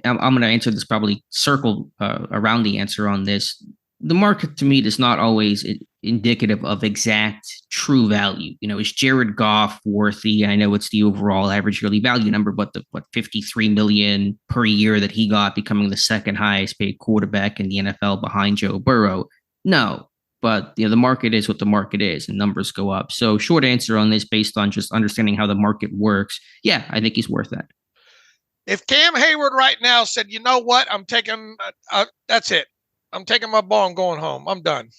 I'm going to answer this, probably circle around the answer on this. The market, to me, is not always indicative of exact true value. Is Jared Goff worthy? I know it's the overall average yearly value number, but the $53 million per year that he got, becoming the second highest paid quarterback in the NFL behind Joe Burrow. No, but the market is what the market is, and numbers go up. So short answer on this, based on just understanding how the market works, yeah, I think he's worth that. If Cam Heyward right now said, you know what, I'm taking, that's it. I'm taking my ball and going home. I'm done.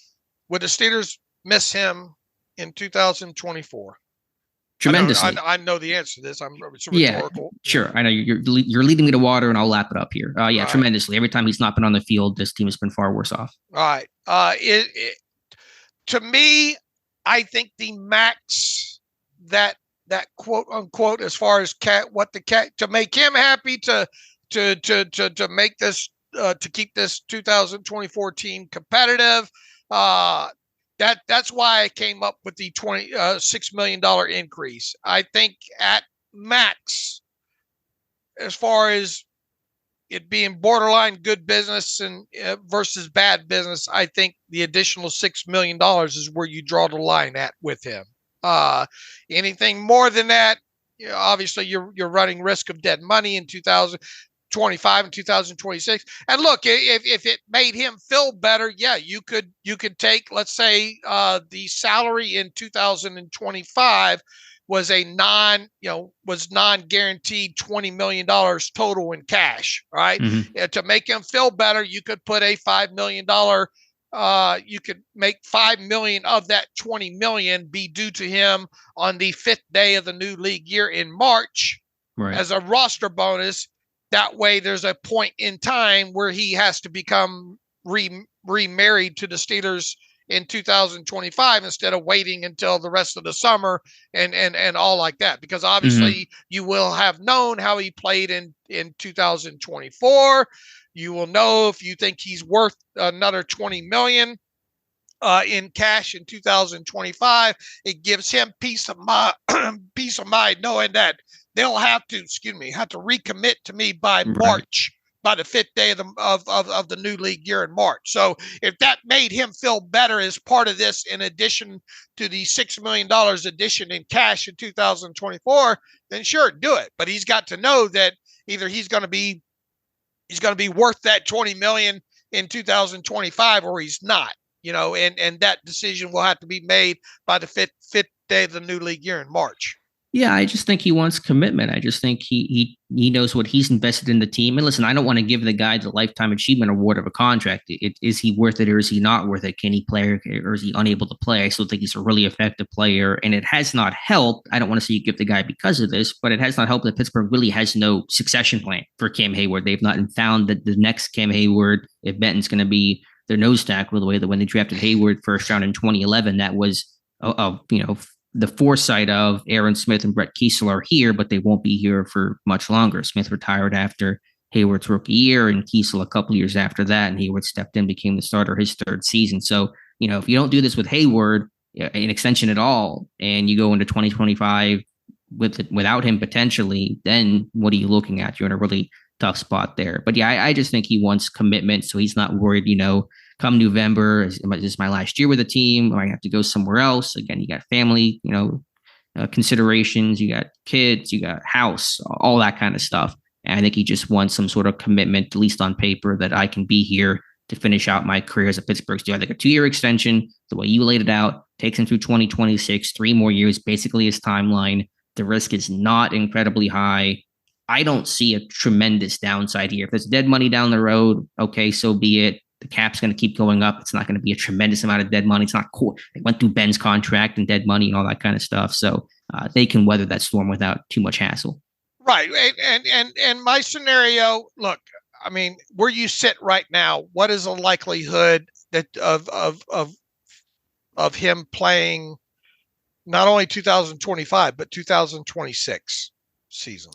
Would the Steelers miss him in 2024? Tremendously. I know the answer to this. It's rhetorical. Yeah, sure. I know you're leading me to water, and I'll lap it up here. Yeah, right. Tremendously. Every time he's not been on the field, this team has been far worse off. All right. To me, I think the max that quote unquote, as far as to make him happy, to make this, to keep this 2024 team competitive. That's why I came up with the $6 million increase. I think at max, as far as it being borderline good business and versus bad business, I think the additional $6 million is where you draw the line at with him. Anything more than that, obviously you're running risk of dead money in 2025 and 2026. And look, if it made him feel better, yeah, you could take, let's say, the salary in 2025 was non-guaranteed $20 million total in cash, right? Mm-hmm. To make him feel better, you could put a $5 million. You could make $5 million of that $20 million be due to him on the 5th day of the new league year in March, right, as a roster bonus. That way, there's a point in time where he has to become remarried to the Steelers in 2025 instead of waiting until the rest of the summer and all like that. Because obviously, mm-hmm, you will have known how he played in 2024. You will know if you think he's worth another $20 million in cash in 2025. It gives him peace of mind, knowing that they'll have to recommit to me by March, by the 5th day of the new league year in March. So if that made him feel better as part of this, in addition to the $6 million addition in cash in 2024, then sure, do it. But he's got to know that either he's going to be worth that $20 million in 2025 or he's not, and that decision will have to be made by the 5th day of the new league year in March. Yeah, I just think he wants commitment. I just think he knows what he's invested in the team. And listen, I don't want to give the guy the lifetime achievement award of a contract. Is he worth it or is he not worth it? Can he play or is he unable to play? I still think he's a really effective player, and it has not helped. I don't want to say you give the guy because of this, but it has not helped that Pittsburgh really has no succession plan for Cam Heyward. They've not found that the next Cam Heyward, if Benton's going to be their nose tackle, the way that when they drafted Heyward first round in 2011, that was the foresight of Aaron Smith and Brett Kiesel are here, but they won't be here for much longer. Smith retired after Heyward's rookie year, and Kiesel a couple years after that, and Heyward stepped in, became the starter his third season. So, if you don't do this with Heyward, an extension at all, and you go into 2025 without him potentially, then what are you looking at? You're in a really tough spot there. But yeah, I just think he wants commitment, so he's not worried, come November, is this my last year with the team? Or I have to go somewhere else? Again, you got family, considerations, you got kids, you got house, all that kind of stuff. And I think he just wants some sort of commitment, at least on paper, that I can be here to finish out my career as a Pittsburgh Steelers. I think a 2-year extension, the way you laid it out, takes him through 2026, 3 more years, basically his timeline. The risk is not incredibly high. I don't see a tremendous downside here. If there's dead money down the road, okay, so be it. The cap's going to keep going up. It's not going to be a tremendous amount of dead money. It's not cool. They went through Ben's contract and dead money and all that kind of stuff. So they can weather that storm without too much hassle. Right. And my scenario, look, I mean, where you sit right now, what is the likelihood that of him playing not only 2025, but 2026 season?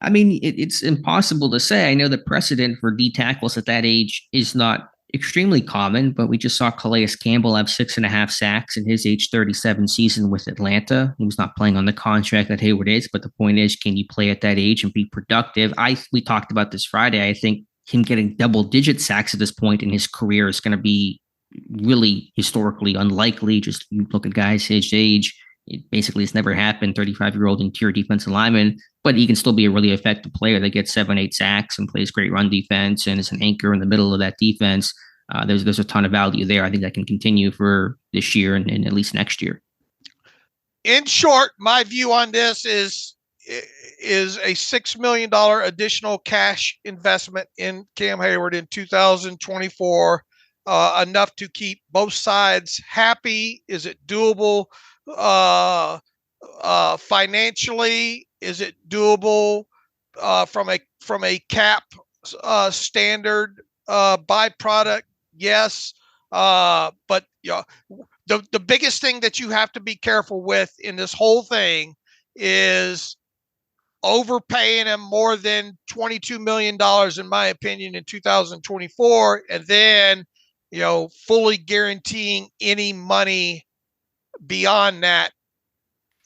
I mean, it's impossible to say. I know the precedent for D tackles at that age is not extremely common, but we just saw Calais Campbell have 6.5 sacks in his age 37 season with Atlanta. He was not playing on the contract that Heyward is, but the point is, can you play at that age and be productive? We talked about this Friday. I think him getting double-digit sacks at this point in his career is going to be really historically unlikely. Just you look at guys his age. It basically has never happened, 35-year-old interior defensive lineman, but he can still be a really effective player that gets 7-8 sacks and plays great run defense and is an anchor in the middle of that defense. There's a ton of value there. I think that can continue for this year and at least next year. In short, my view on this is a $6 million additional cash investment in Cam Heyward in 2024, enough to keep both sides happy. Is it doable? Financially, is it doable from a cap standard byproduct? Yes, but the biggest thing that you have to be careful with in this whole thing is overpaying him more than $22 million, in my opinion, in 2024, and then fully guaranteeing any money beyond that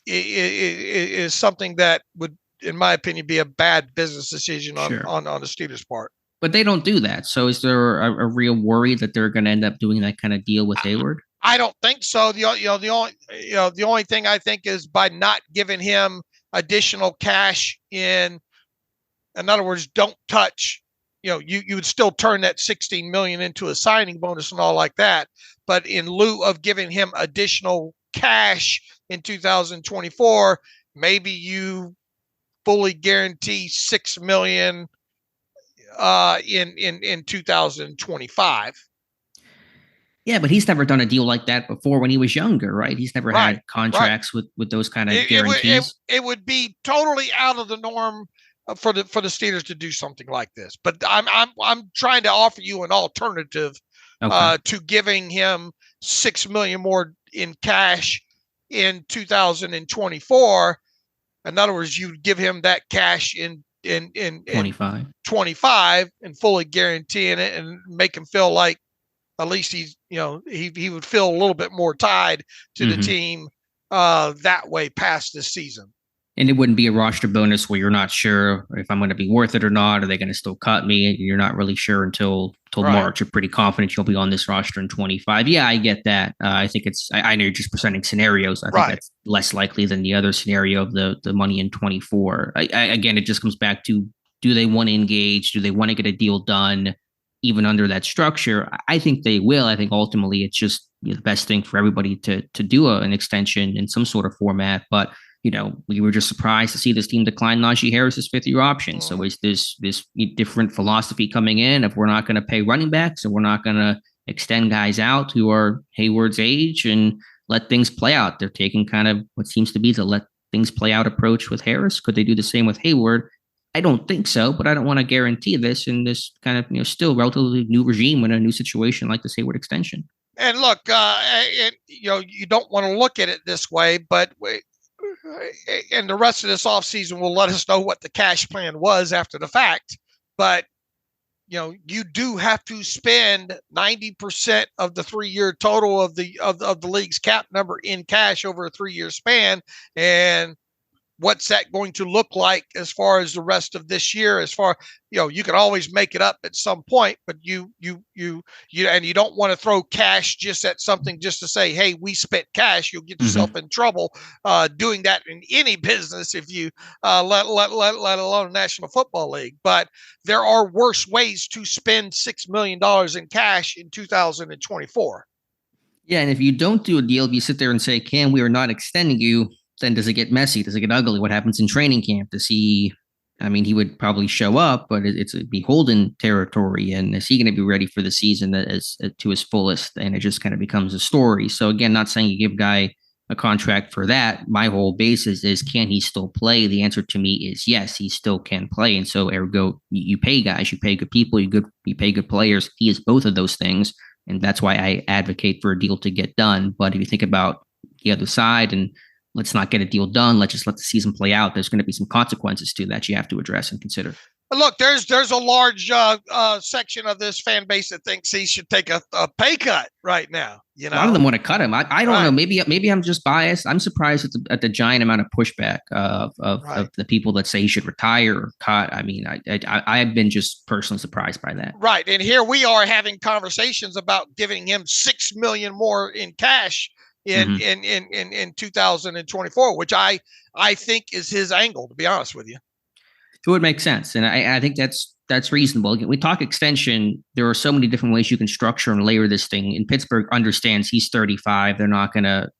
is something that would, in my opinion, be a bad business decision on the Steelers' part. But they don't do that. So is there a real worry that they're going to end up doing that kind of deal with Heyward? I don't think so. The only thing I think is by not giving him additional cash in other words, don't touch. You would still turn that $16 million into a signing bonus and all like that. But in lieu of giving him additional cash in 2024, maybe you fully guarantee $6 million in 2025. Yeah, but he's never done a deal like that before when he was younger, right? He's never had contracts with those kind of guarantees. It would be totally out of the norm for the Steelers to do something like this. But I'm trying to offer you an alternative to giving him $6 million more in cash in 2024. In other words, you give him that cash in 25 and fully guaranteeing it and make him feel like at least he's, he would feel a little bit more tied to the team that way past this season. And it wouldn't be a roster bonus where you're not sure if I'm going to be worth it or not. Are they going to still cut me? You're not really sure until March. You're pretty confident you'll be on this roster in 25. Yeah, I get that. I think I know you're just presenting scenarios. I think that's less likely than the other scenario of the money in 24. Again, it just comes back to, do they want to engage? Do they want to get a deal done even under that structure? I think they will. I think ultimately it's just the best thing for everybody to do an extension in some sort of format. But we were just surprised to see this team decline Najee Harris's fifth-year option. So is this different philosophy coming in? If we're not going to pay running backs and we're not going to extend guys out who are Heyward's age and let things play out, they're taking kind of what seems to be the let things play out approach with Harris. Could they do the same with Heyward? I don't think so, but I don't want to guarantee this in this kind of still relatively new regime in a new situation like this Heyward extension. And look, you don't want to look at it this way, but and the rest of this offseason will let us know what the cash plan was after the fact. But you do have to spend 90% of the 3-year total of the league's cap number in cash over a 3-year span. And what's that going to look like as far as the rest of this year? As far, you can always make it up at some point, but you don't want to throw cash just at something just to say, hey, we spent cash. You'll get yourself in trouble doing that in any business if you let alone National Football League. But there are worse ways to spend $6 million in cash in 2024. Yeah, and if you don't do a deal, if you sit there and say, Cam, we are not extending you, then does it get messy? Does it get ugly? What happens in training camp? He would probably show up, but it's a beholden territory. And is he going to be ready for the season to his fullest? And it just kind of becomes a story. So again, not saying you give a guy a contract for that. My whole basis is, can he still play? The answer to me is yes, he still can play. And so ergo, you pay guys, you pay good people, you pay good players. He is both of those things. And that's why I advocate for a deal to get done. But if you think about the other side and let's not get a deal done, let's just let the season play out, there's going to be some consequences to that you have to address and consider. Look, there's a large section of this fan base that thinks he should take a pay cut right now. A lot of them want to cut him. I don't know. Maybe I'm just biased. I'm surprised at the giant amount of pushback of the people that say he should retire or cut. I've been just personally surprised by that. Right, and here we are having conversations about giving him $6 million more in cash in 2024, which I think is his angle, to be honest with you. It would make sense. And I think that's reasonable. We talk extension. There are so many different ways you can structure and layer this thing. And Pittsburgh understands he's 35. They're not going to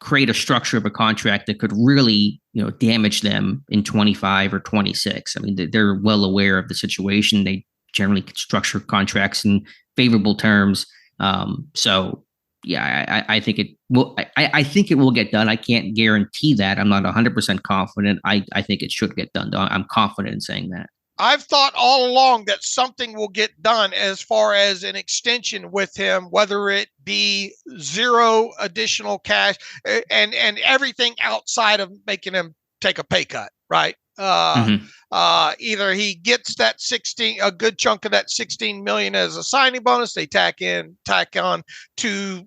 create a structure of a contract that could really, damage them in 25 or 26. They're well aware of the situation. They generally structure contracts in favorable terms. Yeah, I think it will. I think it will get done. I can't guarantee that. I'm not 100% confident. I think it should get done. I'm confident in saying that. I've thought all along that something will get done as far as an extension with him, whether it be zero additional cash and everything outside of making him take a pay cut, right? Either he gets that a good chunk of that $16 million as a signing bonus. They tack on 2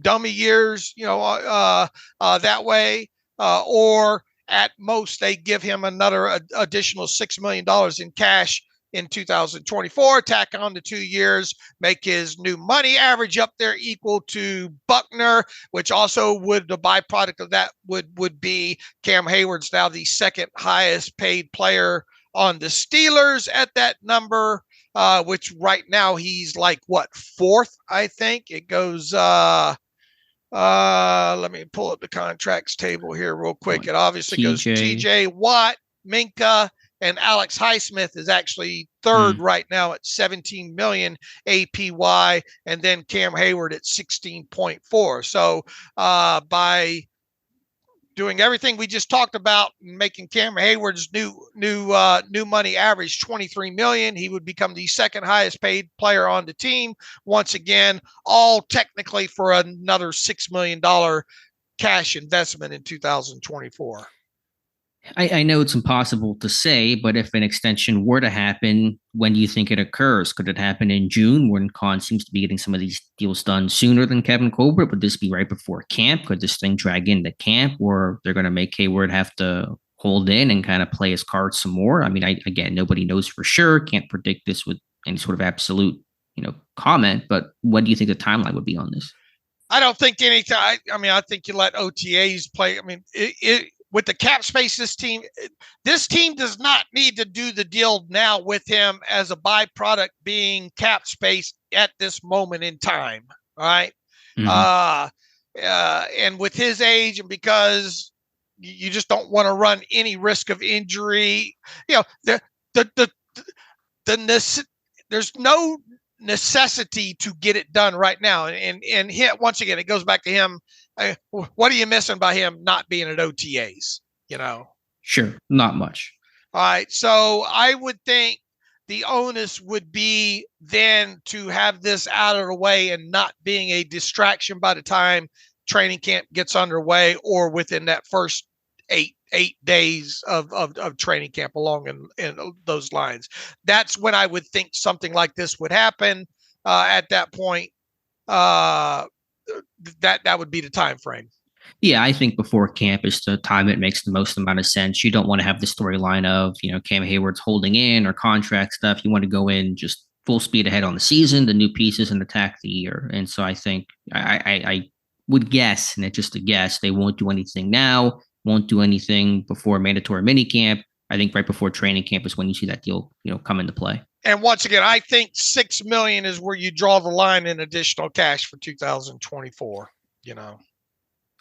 dummy years, that way, or at most they give him another additional $6 million in cash in 2024, tack on to 2 years, make his new money average up there equal to Buckner, which also the byproduct of that would be Cam Heyward's now the second highest paid player on the Steelers at that number, which right now he's like fourth, I think. It goes let me pull up the contracts table here real quick. It obviously goes TJ Watt, Minka, and Alex Highsmith is actually third right now at 17 million APY, and then Cam Heyward at 16.4. So by doing everything we just talked about, making Cam Heyward's new money average 23 million, he would become the second highest paid player on the team. Once again, all technically for another $6 million cash investment in 2024. I know it's impossible to say, but if an extension were to happen, when do you think it occurs? Could it happen in June when Khan seems to be getting some of these deals done sooner than Kevin Colbert? Would this be right before camp? Could this thing drag into camp, or they're going to make Heyward have to hold in and kind of play his cards some more? Again, nobody knows for sure. Can't predict this with any sort of absolute, comment. But what do you think the timeline would be on this? I don't think any time. I think you let OTAs play. With the cap space, this team does not need to do the deal now with him as a byproduct being cap space at this moment in time. All right. Mm-hmm. And with his age, and because you just don't want to run any risk of injury, there's no necessity to get it done right now. And once again, it goes back to him. What are you missing by him not being at OTAs? Sure, not much. All right, so I would think the onus would be then to have this out of the way and not being a distraction by the time training camp gets underway or within that first eight days of training camp along in those lines. That's when I would think something like this would happen. At that point, that would be the time frame. Yeah, I think before camp is the time it makes the most amount of sense. You don't want to have the storyline of, Cam Heyward's holding in or contract stuff. You want to go in just full speed ahead on the season, the new pieces, and attack the year. And so I think I would guess, and it's just a guess, they won't do anything now, won't do anything before mandatory minicamp. I think right before training camp is when you see that deal, come into play. And once again, I think $6 million is where you draw the line in additional cash for 2024,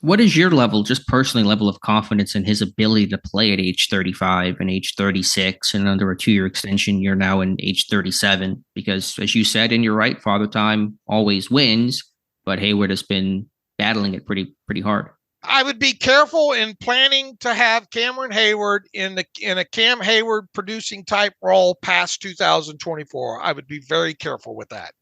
What is your level, just personally, level of confidence in his ability to play at age 35 and age 36 and under a 2-year extension? You're now in age 37 because, as you said, and you're right, Father Time always wins, but Heyward has been battling it pretty hard. I would be careful in planning to have Cameron Heyward in a Cam Heyward producing type role past 2024. I would be very careful with that.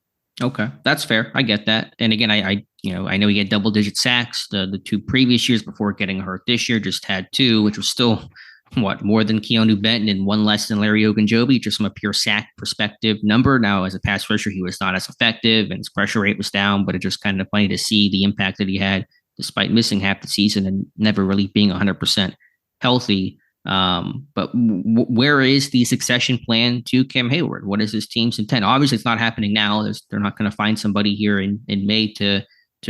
Okay, that's fair. I get that. And again, I know he had double-digit sacks the 2 previous years before getting hurt. This year just had 2, which was still more than Keanu Benton and 1 less than Larry Ogunjobi, just from a pure sack perspective number. Now, as a pass rusher, he was not as effective and his pressure rate was down, but it's just kind of funny to see the impact that he had despite missing half the season and never really being 100% healthy. But where is the succession plan to Cam Heyward? What is his team's intent? Obviously, it's not happening now. They're not going to find somebody here in May to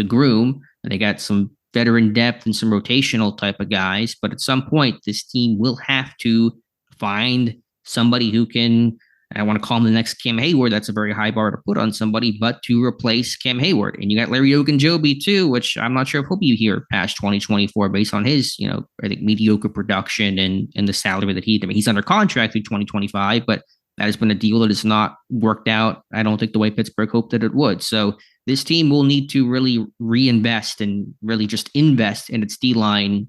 groom. And they got some veteran depth and some rotational type of guys. But at some point, this team will have to find somebody who can, I want to call him the next Cam Heyward. That's a very high bar to put on somebody, but to replace Cam Heyward. And you got Larry Ogunjobi too, which I'm not sure if he'll be here past 2024 based on his, I think mediocre production and the salary that he's under contract through 2025, but that has been a deal that has not worked out. I don't think the way Pittsburgh hoped that it would. So this team will need to really reinvest and really just invest in its D-line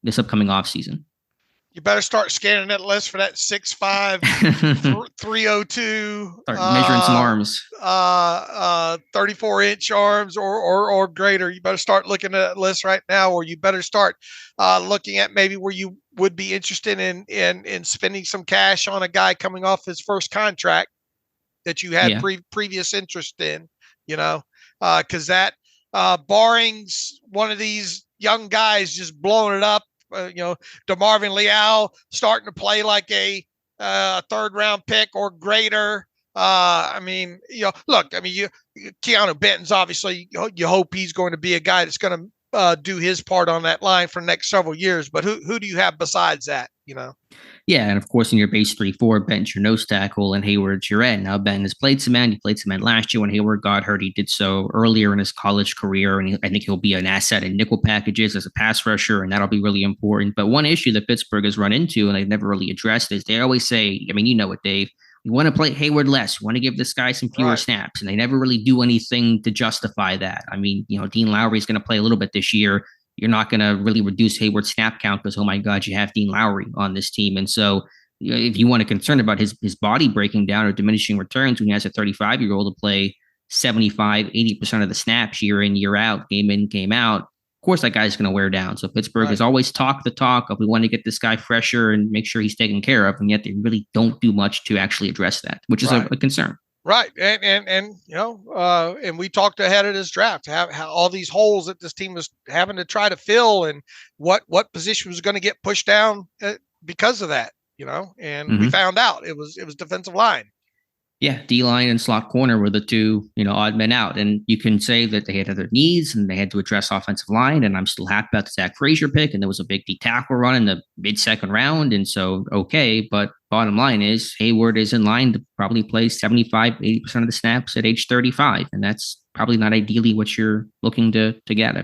this upcoming offseason. You better start scanning that list for that 6'5", 302. Start measuring some arms. 34-inch arms or greater. You better start looking at that list right now, or you better start looking at maybe where you would be interested in spending some cash on a guy coming off his first contract that you had previous interest in, because that barring one of these young guys just blowing it up, DeMarvin Leal starting to play like a 3rd-round pick or greater. Keanu Benton's obviously, you hope he's going to be a guy that's going to do his part on that line for the next several years. But who do you have besides that, Yeah, and of course, in your base 3-4, Benton's your nose tackle and Heyward's your end. Now, Benton has played some end. He played some end last year when Heyward got hurt. He did so earlier in his college career, and I think he'll be an asset in nickel packages as a pass rusher, and that'll be really important. But one issue that Pittsburgh has run into, and they've never really addressed, is they always say, you know it, Dave, we want to play Heyward less. We want to give this guy some fewer snaps, and they never really do anything to justify that. Dean Lowry is going to play a little bit this year. You're not going to really reduce Heyward's snap count because, oh my God, you have Dean Lowry on this team. And so if you want to concern about his body breaking down or diminishing returns when he has a 35-year-old to play 75, 80% of the snaps year in, year out, game in, game out, of course that guy's going to wear down. So Pittsburgh has always talked the talk of we want to get this guy fresher and make sure he's taken care of. And yet they really don't do much to actually address that, which is a concern. Right. And we talked ahead of this draft, how all these holes that this team was having to try to fill and what position was going to get pushed down because of that, and we found out it was defensive line. Yeah, D-line and slot corner were the 2, odd men out. And you can say that they had other needs and they had to address offensive line. And I'm still happy about the Zach Frazier pick. And there was a big D-tackle run in the mid-second round. And so, okay. But bottom line is Heyward is in line to probably play 75, 80% of the snaps at age 35. And that's probably not ideally what you're looking to get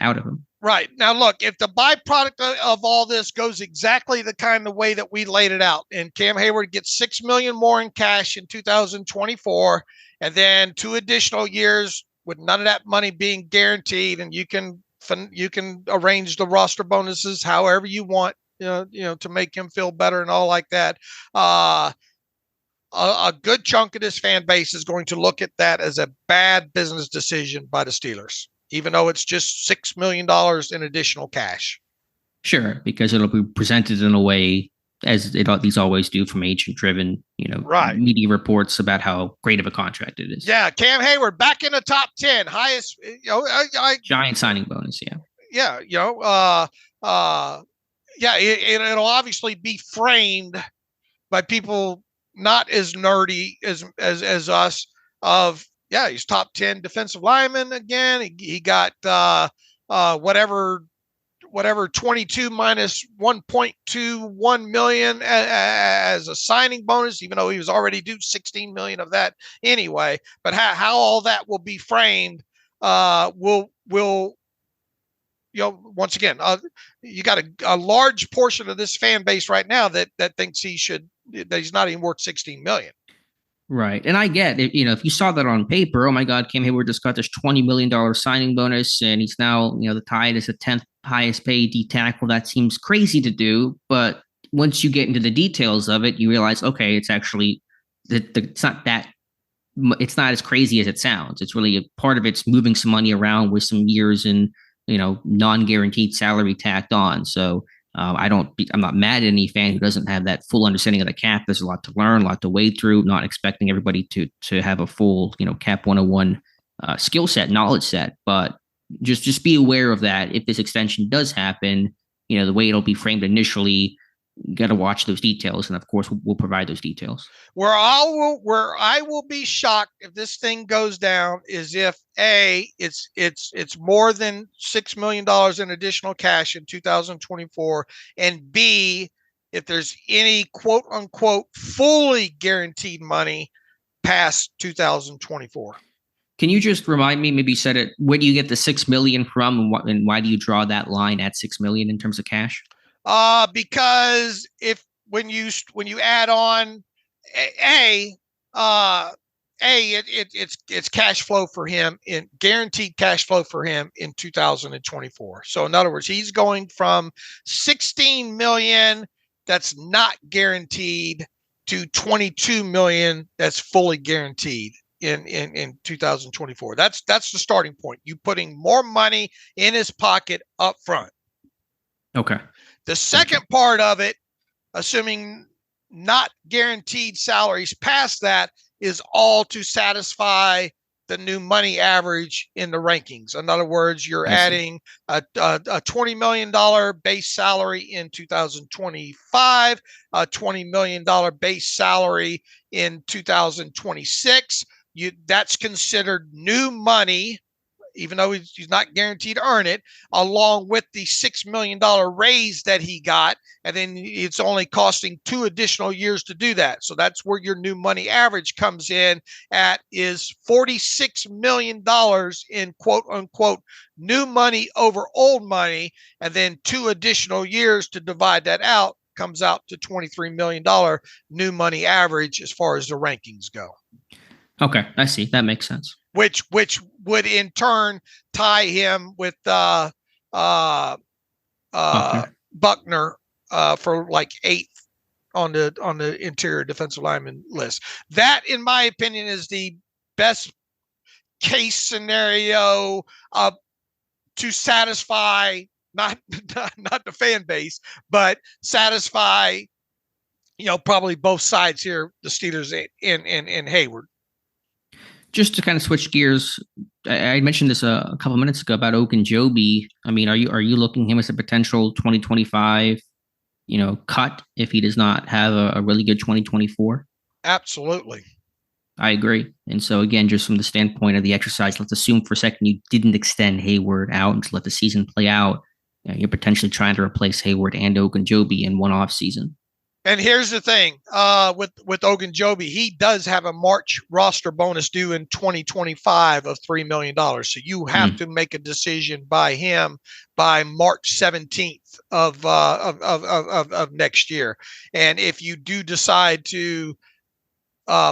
out of him. Right. Now, look, if the byproduct of all this goes exactly the kind of way that we laid it out, and Cam Heyward gets $6 million more in cash in 2024, and then 2 additional years with none of that money being guaranteed, and you can arrange the roster bonuses however you want, to make him feel better and all like that. A good chunk of this fan base is going to look at that as a bad business decision by the Steelers, even though it's just $6 million in additional cash. Sure, because it'll be presented in a way, as these always do, from agent-driven, right, media reports about how great of a contract it is. Yeah, Cam Heyward back in the top 10, highest, giant signing bonus. Yeah, it'll obviously be framed by people not as nerdy as us of, he's top 10 defensive lineman again. He got whatever 22 minus 1.21 million as a signing bonus, even though he was already due 16 million of that anyway. But how all that will be framed will once again, you got a large portion of this fan base right now that thinks that he's not even worth 16 million. Right. And I get it. If you saw that on paper, oh my God, Cam Heyward just got this $20 million signing bonus, and he's now, the Tide is the 10th highest paid D tackle. That seems crazy to do. But once you get into the details of it, you realize, okay, it's actually, it's not as crazy as it sounds. It's really a part of it's moving some money around with some years and, non-guaranteed salary tacked on. So I'm not mad at any fan who doesn't have that full understanding of the cap. There's a lot to learn, a lot to wade through, not expecting everybody to have a full, cap 101 skill set, knowledge set. But just be aware of that. If this extension does happen, the way it'll be framed initially, you got to watch those details. And of course, we'll provide those details. Where I will be shocked if this thing goes down is if it's more than $6 million in additional cash in 2024, and B, if there's any quote unquote fully guaranteed money past 2024. Can you just remind me, maybe you said it, where do you get the $6 million from, and why do you draw that line at $6 million in terms of cash? Because when you add on it's cash flow for him, in guaranteed cash flow for him in 2024. So in other words, he's going from 16 million that's not guaranteed to 22 million that's fully guaranteed in 2024. That's the starting point. You putting more money in his pocket up front. Okay. The second part of it, assuming not guaranteed salaries past that, is all to satisfy the new money average in the rankings. In other words, you're adding a $20 million base salary in 2025, a $20 million base salary in 2026. That's considered new money, even though he's not guaranteed to earn it, along with the $6 million raise that he got. And then it's only costing 2 additional years to do that. So that's where your new money average comes in at, is $46 million in quote unquote new money over old money. And then 2 additional years to divide that out comes out to $23 million new money average as far as the rankings go. Okay, I see. That makes sense. Which would in turn tie him with Buckner for like 8th on the interior defensive lineman list. That, in my opinion, is the best case scenario to satisfy not the fan base, but satisfy probably both sides here, the Steelers and Heyward. Just to kind of switch gears, I mentioned this a couple minutes ago about Ogunjobi. I mean, are you looking at him as a potential 2025, cut if he does not have a really good 2024? Absolutely. I agree. And so again, just from the standpoint of the exercise, let's assume for a second you didn't extend Heyward out and to let the season play out. You're potentially trying to replace Heyward and Ogunjobi in one off season. And here's the thing, with Ogunjobi, he does have a March roster bonus due in 2025 of $3 million. So you have to make a decision by him by March 17th of next year. And if you do decide to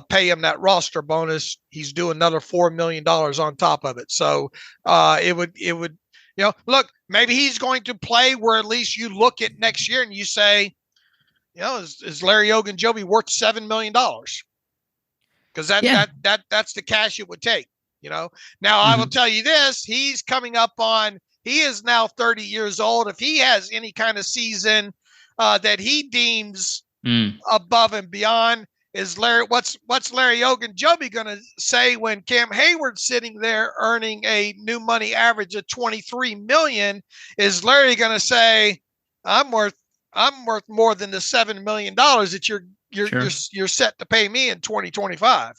pay him that roster bonus, he's due another $4 million on top of it. So it would, look, maybe he's going to play where at least you look at next year and you say, is Larry Ogunjobi worth $7 million? Because that's the cash it would take. Now I will tell you this: he's coming up on. He is now 30 years old. If he has any kind of season that he deems above and beyond, is Larry? What's Larry Ogunjobi going to say when Cam Heyward's sitting there earning a new money average of $23 million? Is Larry going to say, I'm worth more than the $7 million that you're set to pay me in 2025.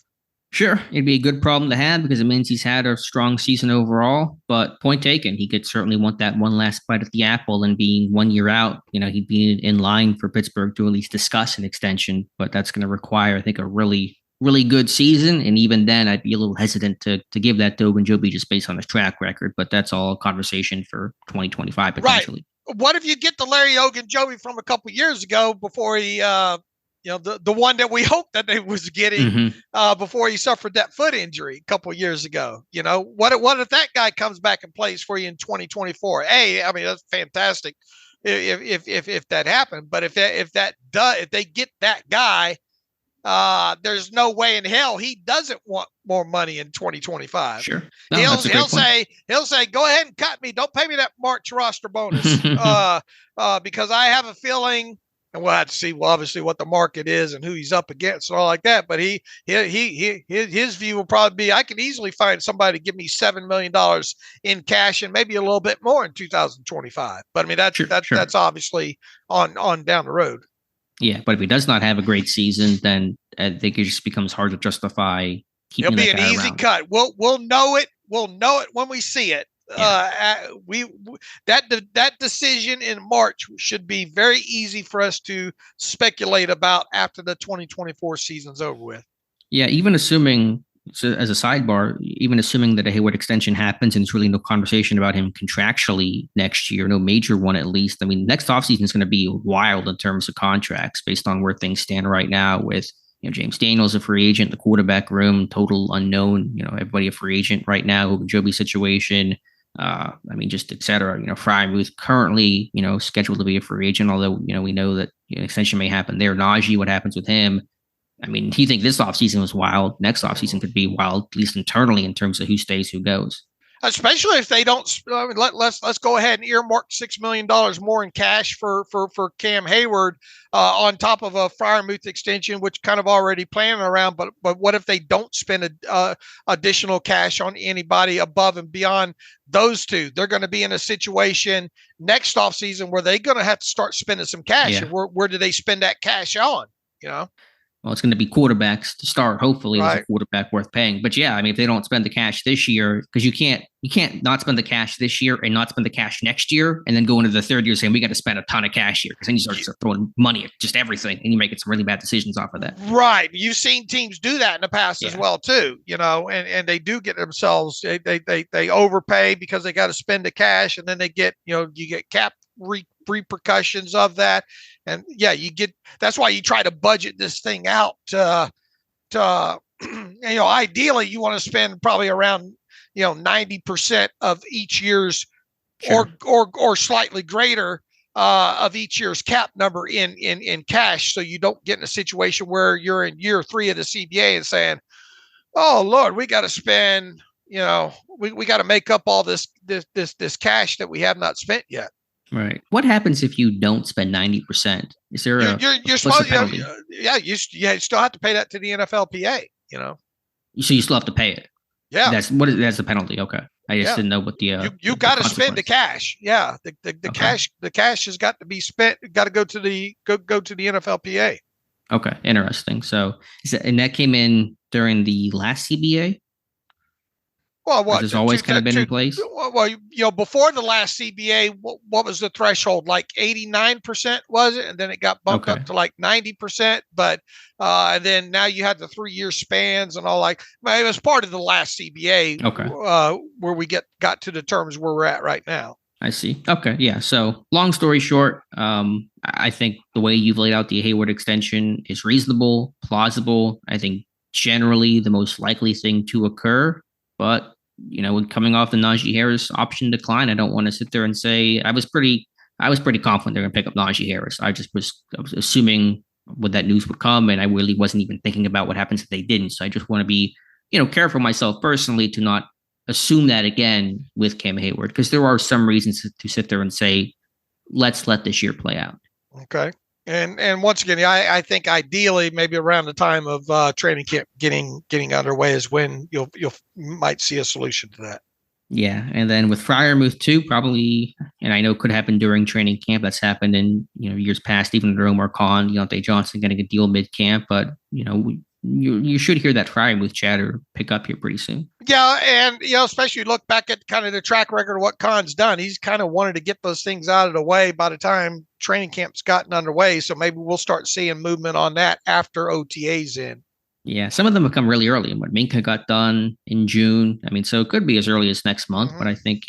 Sure. It'd be a good problem to have because it means he's had a strong season overall, but point taken, he could certainly want that one last bite at the apple, and being 1 year out, he'd be in line for Pittsburgh to at least discuss an extension, but that's going to require, I think, a really, really good season. And even then I'd be a little hesitant to give that to Ogunjobi just based on his track record, but that's all a conversation for 2025 potentially. Right. What if you get the Larry Ogunjobi from a couple of years ago before he, the one that we hoped that they was getting before he suffered that foot injury a couple of years ago? What if that guy comes back and plays for you in 2024? Hey, I mean, that's fantastic if that happened. But if they get that guy, there's no way in hell he doesn't want more money in 2025. Sure. No, he'll say, go ahead and cut me. Don't pay me that March roster bonus. Because I have a feeling, and we'll have to see, obviously what the market is and who he's up against and all like that. But his view will probably be, I can easily find somebody to give me $7 million in cash and maybe a little bit more in 2025. But I mean, that's obviously on down the road. Yeah, but if he does not have a great season, then I think it just becomes hard to justify keeping. It'll be an easy cut. We'll know it. We'll know it when we see it. Yeah. That decision in March should be very easy for us to speculate about after the 2024 season's over with. Yeah, even assuming. So as a sidebar, even assuming that a Heyward extension happens and there's really no conversation about him contractually next year, no major one at least. I mean, next offseason is going to be wild in terms of contracts based on where things stand right now with, James Daniels a free agent, the quarterback room, total unknown, everybody a free agent right now, Ogunjobi situation. Just et cetera. Freiermuth currently, scheduled to be a free agent, although, we know that extension may happen there. Najee, what happens with him? I mean, do you think this offseason was wild? Next offseason could be wild, at least internally, in terms of who stays, who goes. Especially if they don't. I mean, let's go ahead and earmark $6 million more in cash for Cam Heyward on top of a Freiermuth extension, which kind of already planning around. But what if they don't spend additional cash on anybody above and beyond those two? They're going to be in a situation next offseason where they're going to have to start spending some cash. Yeah. Where do they spend that cash on? Well, it's going to be quarterbacks to start. Hopefully, there's a quarterback worth paying. But yeah, I mean, if they don't spend the cash this year, because you can't not spend the cash this year and not spend the cash next year, and then go into the third year saying we got to spend a ton of cash here, because then you start throwing money at just everything, and you're making some really bad decisions off of that. Right. You've seen teams do that in the past as well too. And they do get themselves they overpay because they got to spend the cash, and then they get you get cap repercussions of that. And that's why you try to budget this thing out to ideally you want to spend probably around 90% of each year's or slightly greater of each year's cap number in cash, so you don't get in a situation where you're in year 3 of the CBA and saying, oh Lord, we got to spend, we got to make up all this cash that we have not spent yet. Right. What happens if you don't spend 90%? Is there you're supposed to, you still have to pay that to the NFLPA, So you still have to pay it. Yeah. That's the penalty. Okay. I just didn't know what the you got to spend the cash. Yeah. The cash has got to be spent, got to go to the NFLPA. Okay. Interesting. So and that came in during the last CBA? Well, what has always kind of been in place? Well, before the last CBA, what was the threshold? Like 89%, was it? And then it got bumped up to like 90%. But and then now you had the 3-year spans and all. It was part of the last CBA. Where we got to the terms where we're at right now. I see. Okay, yeah. So long story short, I think the way you've laid out the Heyward extension is reasonable, plausible. I think generally the most likely thing to occur, but when coming off the Najee Harris option decline, I don't want to sit there and say I was pretty confident they're going to pick up Najee Harris. I was assuming what that news would come, and I really wasn't even thinking about what happens if they didn't. So I just want to be, careful myself personally to not assume that again with Cam Heyward, because there are some reasons to sit there and say, let's let this year play out. Okay. And once again, I think ideally maybe around the time of training camp getting underway is when you might see a solution to that. Yeah, and then with Freiermuth too, probably, and I know could happen during training camp. That's happened in years past, even under Omar Khan, Deontay Johnson getting a deal mid camp, but you should hear that Freiermuth chatter pick up here pretty soon. Yeah, and especially look back at kind of the track record of what Khan's done. He's kind of wanted to get those things out of the way by the time training camp's gotten underway. So maybe we'll start seeing movement on that after OTA's in. Yeah, some of them have come really early. When Minka got done in June, so it could be as early as next month. Mm-hmm. But I think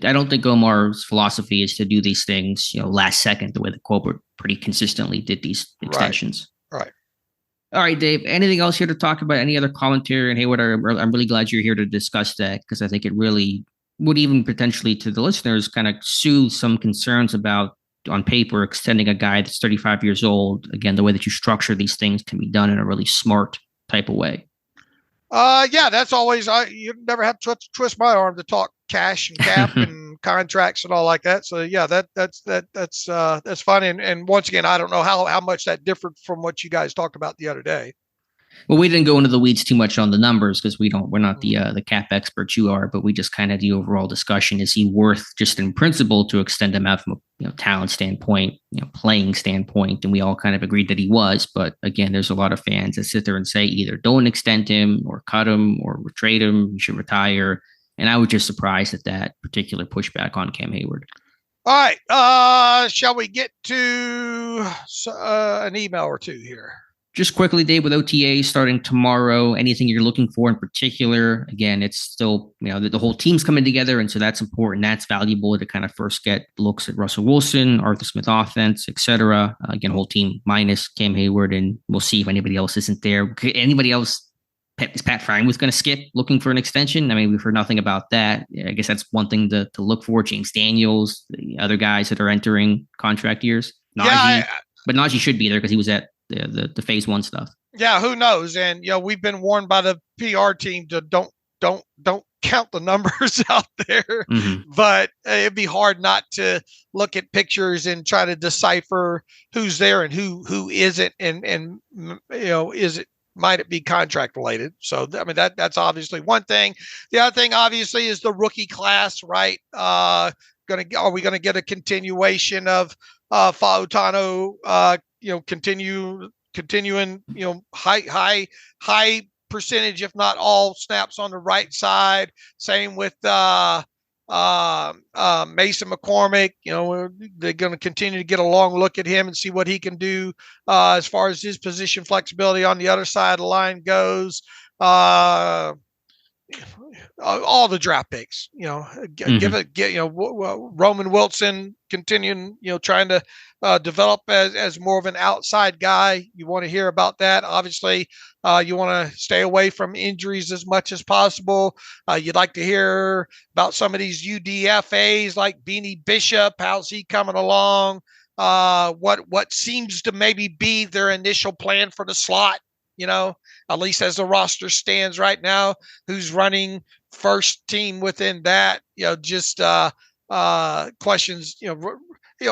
I don't think Omar's philosophy is to do these things last second the way the Colbert pretty consistently did these extensions. Right. All right, Dave, anything else here to talk about? Any other commentary? And Heyward, I'm really glad you're here to discuss that, because I think it really would even potentially to the listeners kind of soothe some concerns about, on paper, extending a guy that's 35 years old. Again, the way that you structure these things can be done in a really smart type of way. Yeah, that's always, you never have to twist my arm to talk cash and cap and contracts and all like that. So yeah, that's fun. And once again, I don't know how much that differed from what you guys talked about the other day. Well, we didn't go into the weeds too much on the numbers because we're not the cap experts you are, but we just kind of the overall discussion. Is he worth, just in principle, to extend him out from a talent standpoint, playing standpoint? And we all kind of agreed that he was. But again, there's a lot of fans that sit there and say either don't extend him or cut him or trade him. You should retire. And I was just surprised at that particular pushback on Cam Heyward. All right. Shall we get to an email or two here? Just quickly, Dave, with OTA starting tomorrow, anything you're looking for in particular? Again, it's still, the whole team's coming together, and so that's important. That's valuable to kind of first get looks at Russell Wilson, Arthur Smith offense, etc. Again, whole team minus Cam Heyward, and we'll see if anybody else isn't there. Anybody else? Is Pat Freiermuth going to skip looking for an extension? We've heard nothing about that. I guess that's one thing to look for. James Daniels, the other guys that are entering contract years. Najee, but Najee should be there because he was at the phase one stuff. Yeah, who knows? And we've been warned by the PR team to don't count the numbers out there. Mm-hmm. But it'd be hard not to look at pictures and try to decipher who's there and who isn't, and might it be contract related? So that's obviously one thing. The other thing obviously is the rookie class, right? Are we gonna get a continuation of Fautano? Continuing, high percentage, if not all snaps on the right side. Same with Mason McCormick. They're going to continue to get a long look at him and see what he can do as far as his position flexibility on the other side of the line goes. All the draft picks, Roman Wilson continuing, trying to develop as more of an outside guy. You want to hear about that. Obviously, you want to stay away from injuries as much as possible. You'd like to hear about some of these UDFAs like Beanie Bishop. How's he coming along? What seems to maybe be their initial plan for the slot, at least as the roster stands right now, who's running first team within that, just questions,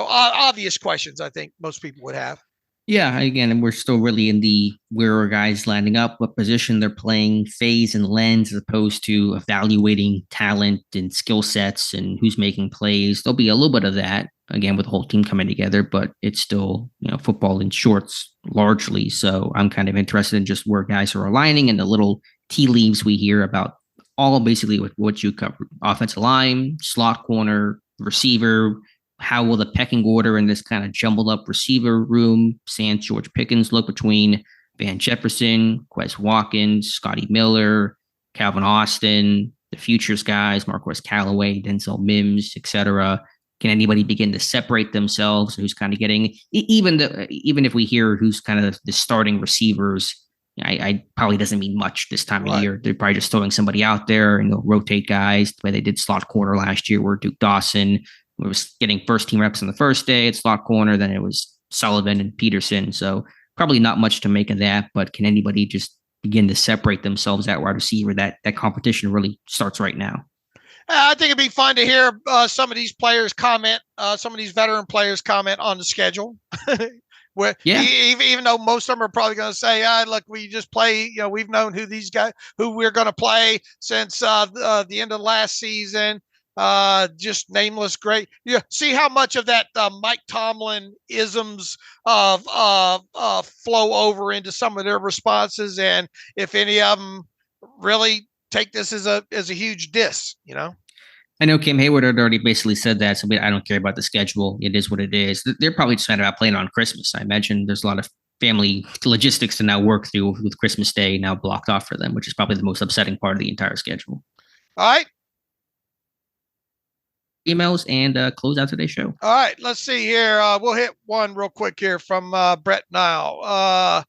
obvious questions I think most people would have. Yeah, again, we're still really in the where are guys lining up, what position they're playing, phase and lens, as opposed to evaluating talent and skill sets and who's making plays. There'll be a little bit of that, again, with the whole team coming together, but it's still, football in shorts largely. So I'm kind of interested in just where guys are aligning and the little tea leaves we hear about all basically what you covered: offensive line, slot corner, receiver. How will the pecking order in this kind of jumbled up receiver room, sans George Pickens, look between Van Jefferson, Quez Watkins, Scotty Miller, Calvin Austin, the futures guys, Marquez Callaway, Denzel Mims, etc.? Can anybody begin to separate themselves? Who's kind of getting, even if we hear who's kind of the starting receivers, I probably doesn't mean much this time of year. They're probably just throwing somebody out there and they'll rotate guys the way they did slot corner last year, where Duke Dawson was getting first team reps on the first day at slot corner. Then it was Sullivan and Peterson. So probably not much to make of that, but can anybody just begin to separate themselves at wide receiver? That competition really starts right now. I think it'd be fun to hear some of these players comment, some of these veteran players comment on the schedule. Where even though most of them are probably going to say, look, we just play, we've known who we're going to play since the end of last season. Just nameless great. See how much of that Mike Tomlin isms of flow over into some of their responses, and if any of them really take this as a huge diss, I know Cam Heyward had already basically said that, so I don't care about the schedule. It is what it is. They're probably just mad about playing on Christmas. I imagine there's a lot of family logistics to now work through with Christmas Day now blocked off for them, which is probably the most upsetting part of the entire schedule. All right. Emails and close out today's show. All right, let's see here. We'll hit one real quick here from Brett Nile.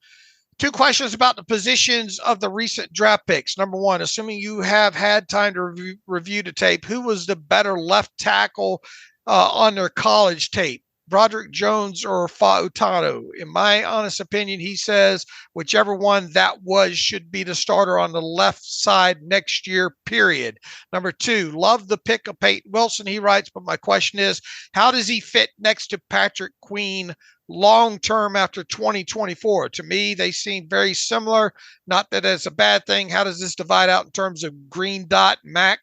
2 questions about the positions of the recent draft picks. Number one, assuming you have had time to review the tape, who was the better left tackle on their college tape? Broderick Jones or Fautanu? In my honest opinion, he says whichever one that was should be the starter on the left side next year, period. Number 2, love the pick of Peyton Wilson, he writes, but my question is, how does he fit next to Patrick Queen long-term after 2024? To me, they seem very similar. Not that it's a bad thing. How does this divide out in terms of green dot Mac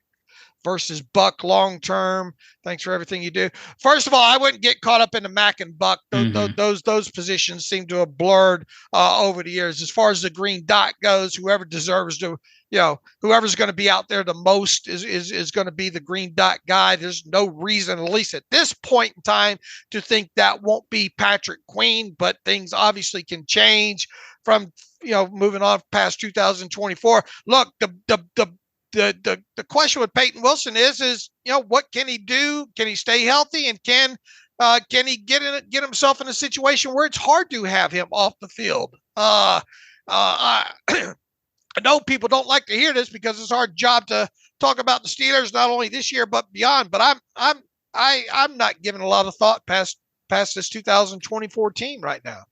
versus Buck long-term? Thanks for everything you do. First of all, I wouldn't get caught up in the Mac and Buck. Those positions seem to have blurred over the years. As far as the green dot goes, whoever deserves to, whoever's going to be out there the most is going to be the green dot guy. There's no reason, at least at this point in time, to think that won't be Patrick Queen, but things obviously can change from, moving on past 2024. Look, the question with Peyton Wilson is what can he do? Can he stay healthy? And can he get himself in a situation where it's hard to have him off the field? I know people don't like to hear this because it's our job to talk about the Steelers not only this year but beyond. But I'm not giving a lot of thought past this 2024 team right now.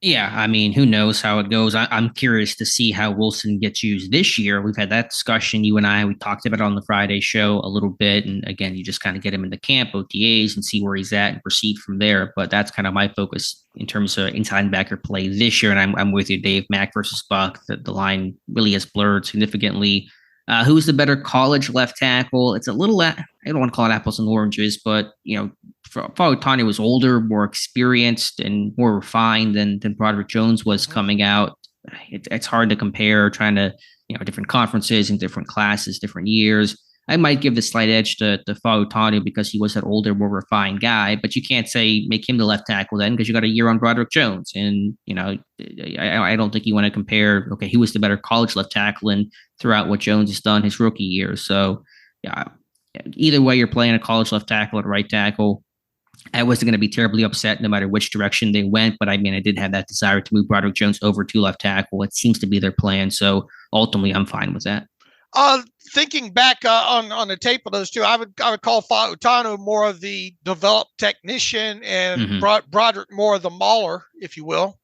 Yeah, I mean, who knows how it goes? I'm curious to see how Wilson gets used this year. We've had that discussion, you and I. We talked about it on the Friday show a little bit. And again, you just kind of get him into camp, OTAs, and see where he's at and proceed from there. But that's kind of my focus in terms of inside backer play this year. And I'm with you, Dave. Mac versus Buck. The line really has blurred significantly. Who's the better college left tackle? It's a little, I don't want to call it apples and oranges, but, Fautanu was older, more experienced, and more refined than Broderick Jones was coming out. It's hard to compare, trying to, different conferences and different classes, different years. I might give the slight edge to Fautanu because he was that older, more refined guy, but you can't say make him the left tackle then because you got a year on Broderick Jones. And, I don't think you want to compare, okay, who was the better college left tackle and throughout what Jones has done his rookie year. So, either way, you're playing a college left tackle at right tackle. I wasn't going to be terribly upset no matter which direction they went, but I did have that desire to move Broderick Jones over to left tackle. It seems to be their plan. So ultimately, I'm fine with that. Thinking back on the tape of those two, I would call Fautanu more of the developed technician and Broderick more of the mauler, if you will.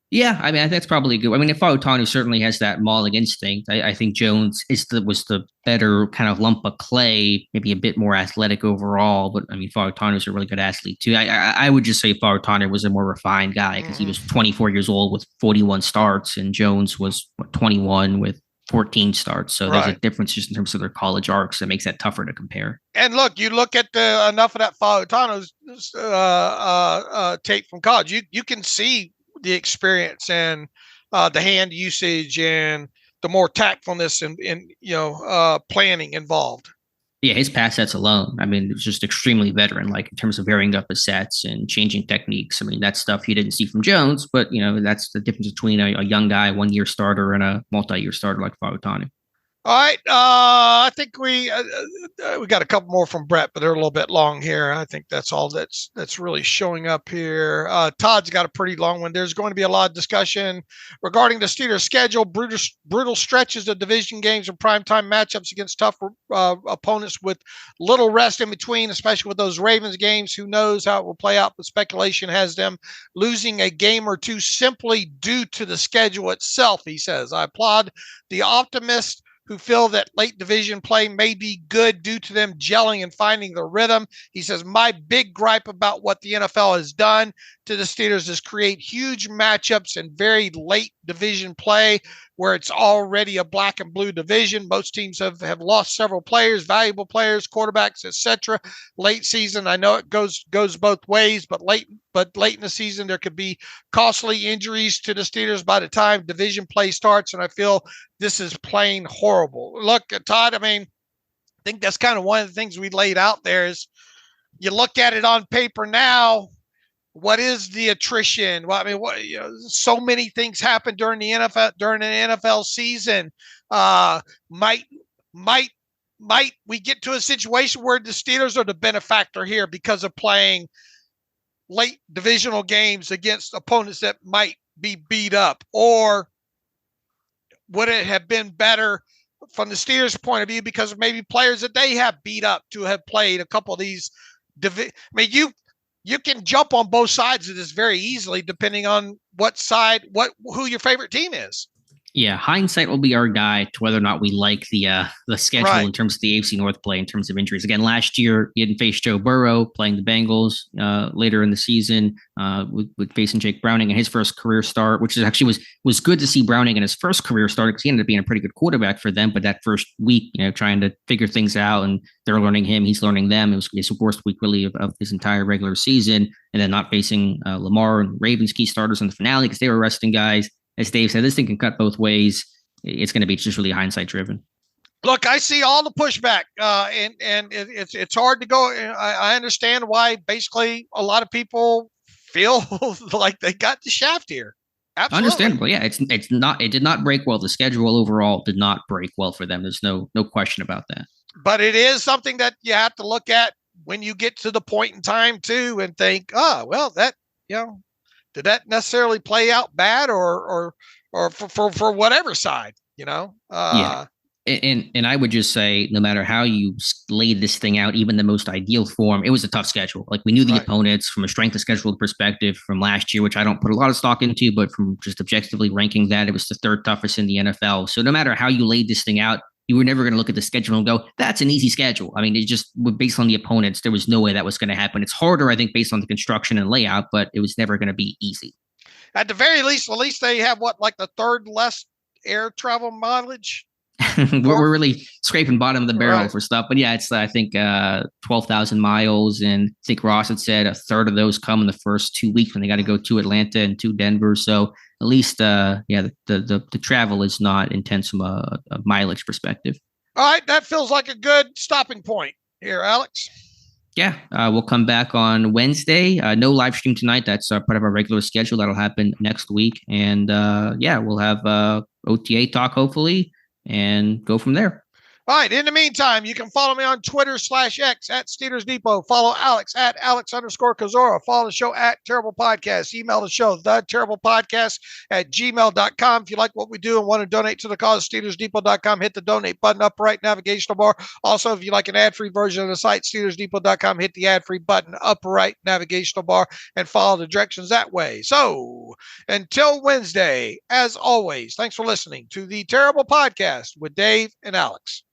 Yeah, that's probably good. If Fautanu certainly has that mauling instinct, I think Jones was the better kind of lump of clay, maybe a bit more athletic overall. But Fautanu is a really good athlete too. I would just say Fautanu was a more refined guy because he was 24 years old with 41 starts, and Jones was 21 with 14 starts. So there's a difference just in terms of their college arcs that makes that tougher to compare. And look, you look at enough of that Fautanu's tape from college, you can see the experience and the hand usage and the more tactfulness and planning involved. Yeah, his pass sets alone, I mean, it's just extremely veteran, like in terms of varying up his sets and changing techniques. I mean, that's stuff you didn't see from Jones, but, that's the difference between a young guy, 1 year starter, and a multi-year starter like Fautani. All right. I think we got a couple more from Brett, but they're a little bit long here. I think that's all that's really showing up here. Todd's got a pretty long one. There's going to be a lot of discussion regarding the Steelers' schedule, brutal stretches of division games and primetime matchups against tough opponents with little rest in between, especially with those Ravens games. Who knows how it will play out, but speculation has them losing a game or two simply due to the schedule itself, he says. I applaud the optimist who feel that late division play may be good due to them gelling and finding the rhythm. He says, my big gripe about what the NFL has done to the Steelers is create huge matchups and very late division play where it's already a black and blue division. Most teams have lost several players, valuable players, quarterbacks, etc. Late season, I know it goes both ways, but late in the season, there could be costly injuries to the Steelers by the time division play starts, and I feel this is plain horrible. Look, Todd, I mean, I think that's kind of one of the things we laid out there is you look at it on paper now, what is the attrition? Well, I mean, so many things happen during an NFL season. Might we get to a situation where the Steelers are the benefactor here because of playing late divisional games against opponents that might be beat up? Or would it have been better from the Steelers' point of view because of maybe players that they have beat up to have played a couple of these? You can jump on both sides of this very easily, depending on who your favorite team is. Yeah, hindsight will be our guide to whether or not we like the schedule in terms of the AFC North play in terms of injuries. Again, last year he didn't face Joe Burrow playing the Bengals later in the season with facing Jake Browning in his first career start, which is actually was good to see Browning in his first career start because he ended up being a pretty good quarterback for them. But that first week, trying to figure things out, and they're learning him, he's learning them. It was his worst week really of his entire regular season, and then not facing Lamar and Ravens key starters in the finale because they were resting guys. As Dave said, this thing can cut both ways. It's going to be just really hindsight driven. Look, I see all the pushback, and it's hard to go. I understand why basically a lot of people feel like they got the shaft here. Absolutely. Understandable. Yeah, it did not break well. The schedule overall did not break well for them. There's no question about that. But it is something that you have to look at when you get to the point in time too, and think, that did that necessarily play out bad or for whatever side, Yeah. And I would just say, no matter how you laid this thing out, even the most ideal form, it was a tough schedule. Like we knew the opponents from a strength of schedule perspective from last year, which I don't put a lot of stock into, but from just objectively ranking that, it was the third toughest in the NFL. So no matter how you laid this thing out, you were never going to look at the schedule and go, that's an easy schedule. I mean, it just based on the opponents, there was no way that was going to happen. It's harder, I think, based on the construction and layout, but it was never going to be easy. At the very least, at least they have the third less air travel mileage. we're really scraping bottom of the barrel for stuff. But yeah, it's, I think, 12,000 miles. And I think Ross had said a third of those come in the first 2 weeks when they got to go to Atlanta and to Denver. So at least, the travel is not intense from a mileage perspective. All right. That feels like a good stopping point here, Alex. Yeah, we'll come back on Wednesday. No live stream tonight. That's part of our regular schedule. That'll happen next week. And we'll have OTA talk, hopefully, and go from there. All right. In the meantime, you can follow me on Twitter /X at Steelers Depot. Follow Alex at Alex_Kozora. Follow the show at Terrible Podcast. Email the show, theterriblepodcast@gmail.com. If you like what we do and want to donate to the cause, SteelersDepot.com. Hit the donate button, upper right navigational bar. Also, if you like an ad-free version of the site, SteelersDepot.com. Hit the ad-free button, upper right navigational bar, and follow the directions that way. So until Wednesday, as always, thanks for listening to the Terrible Podcast with Dave and Alex.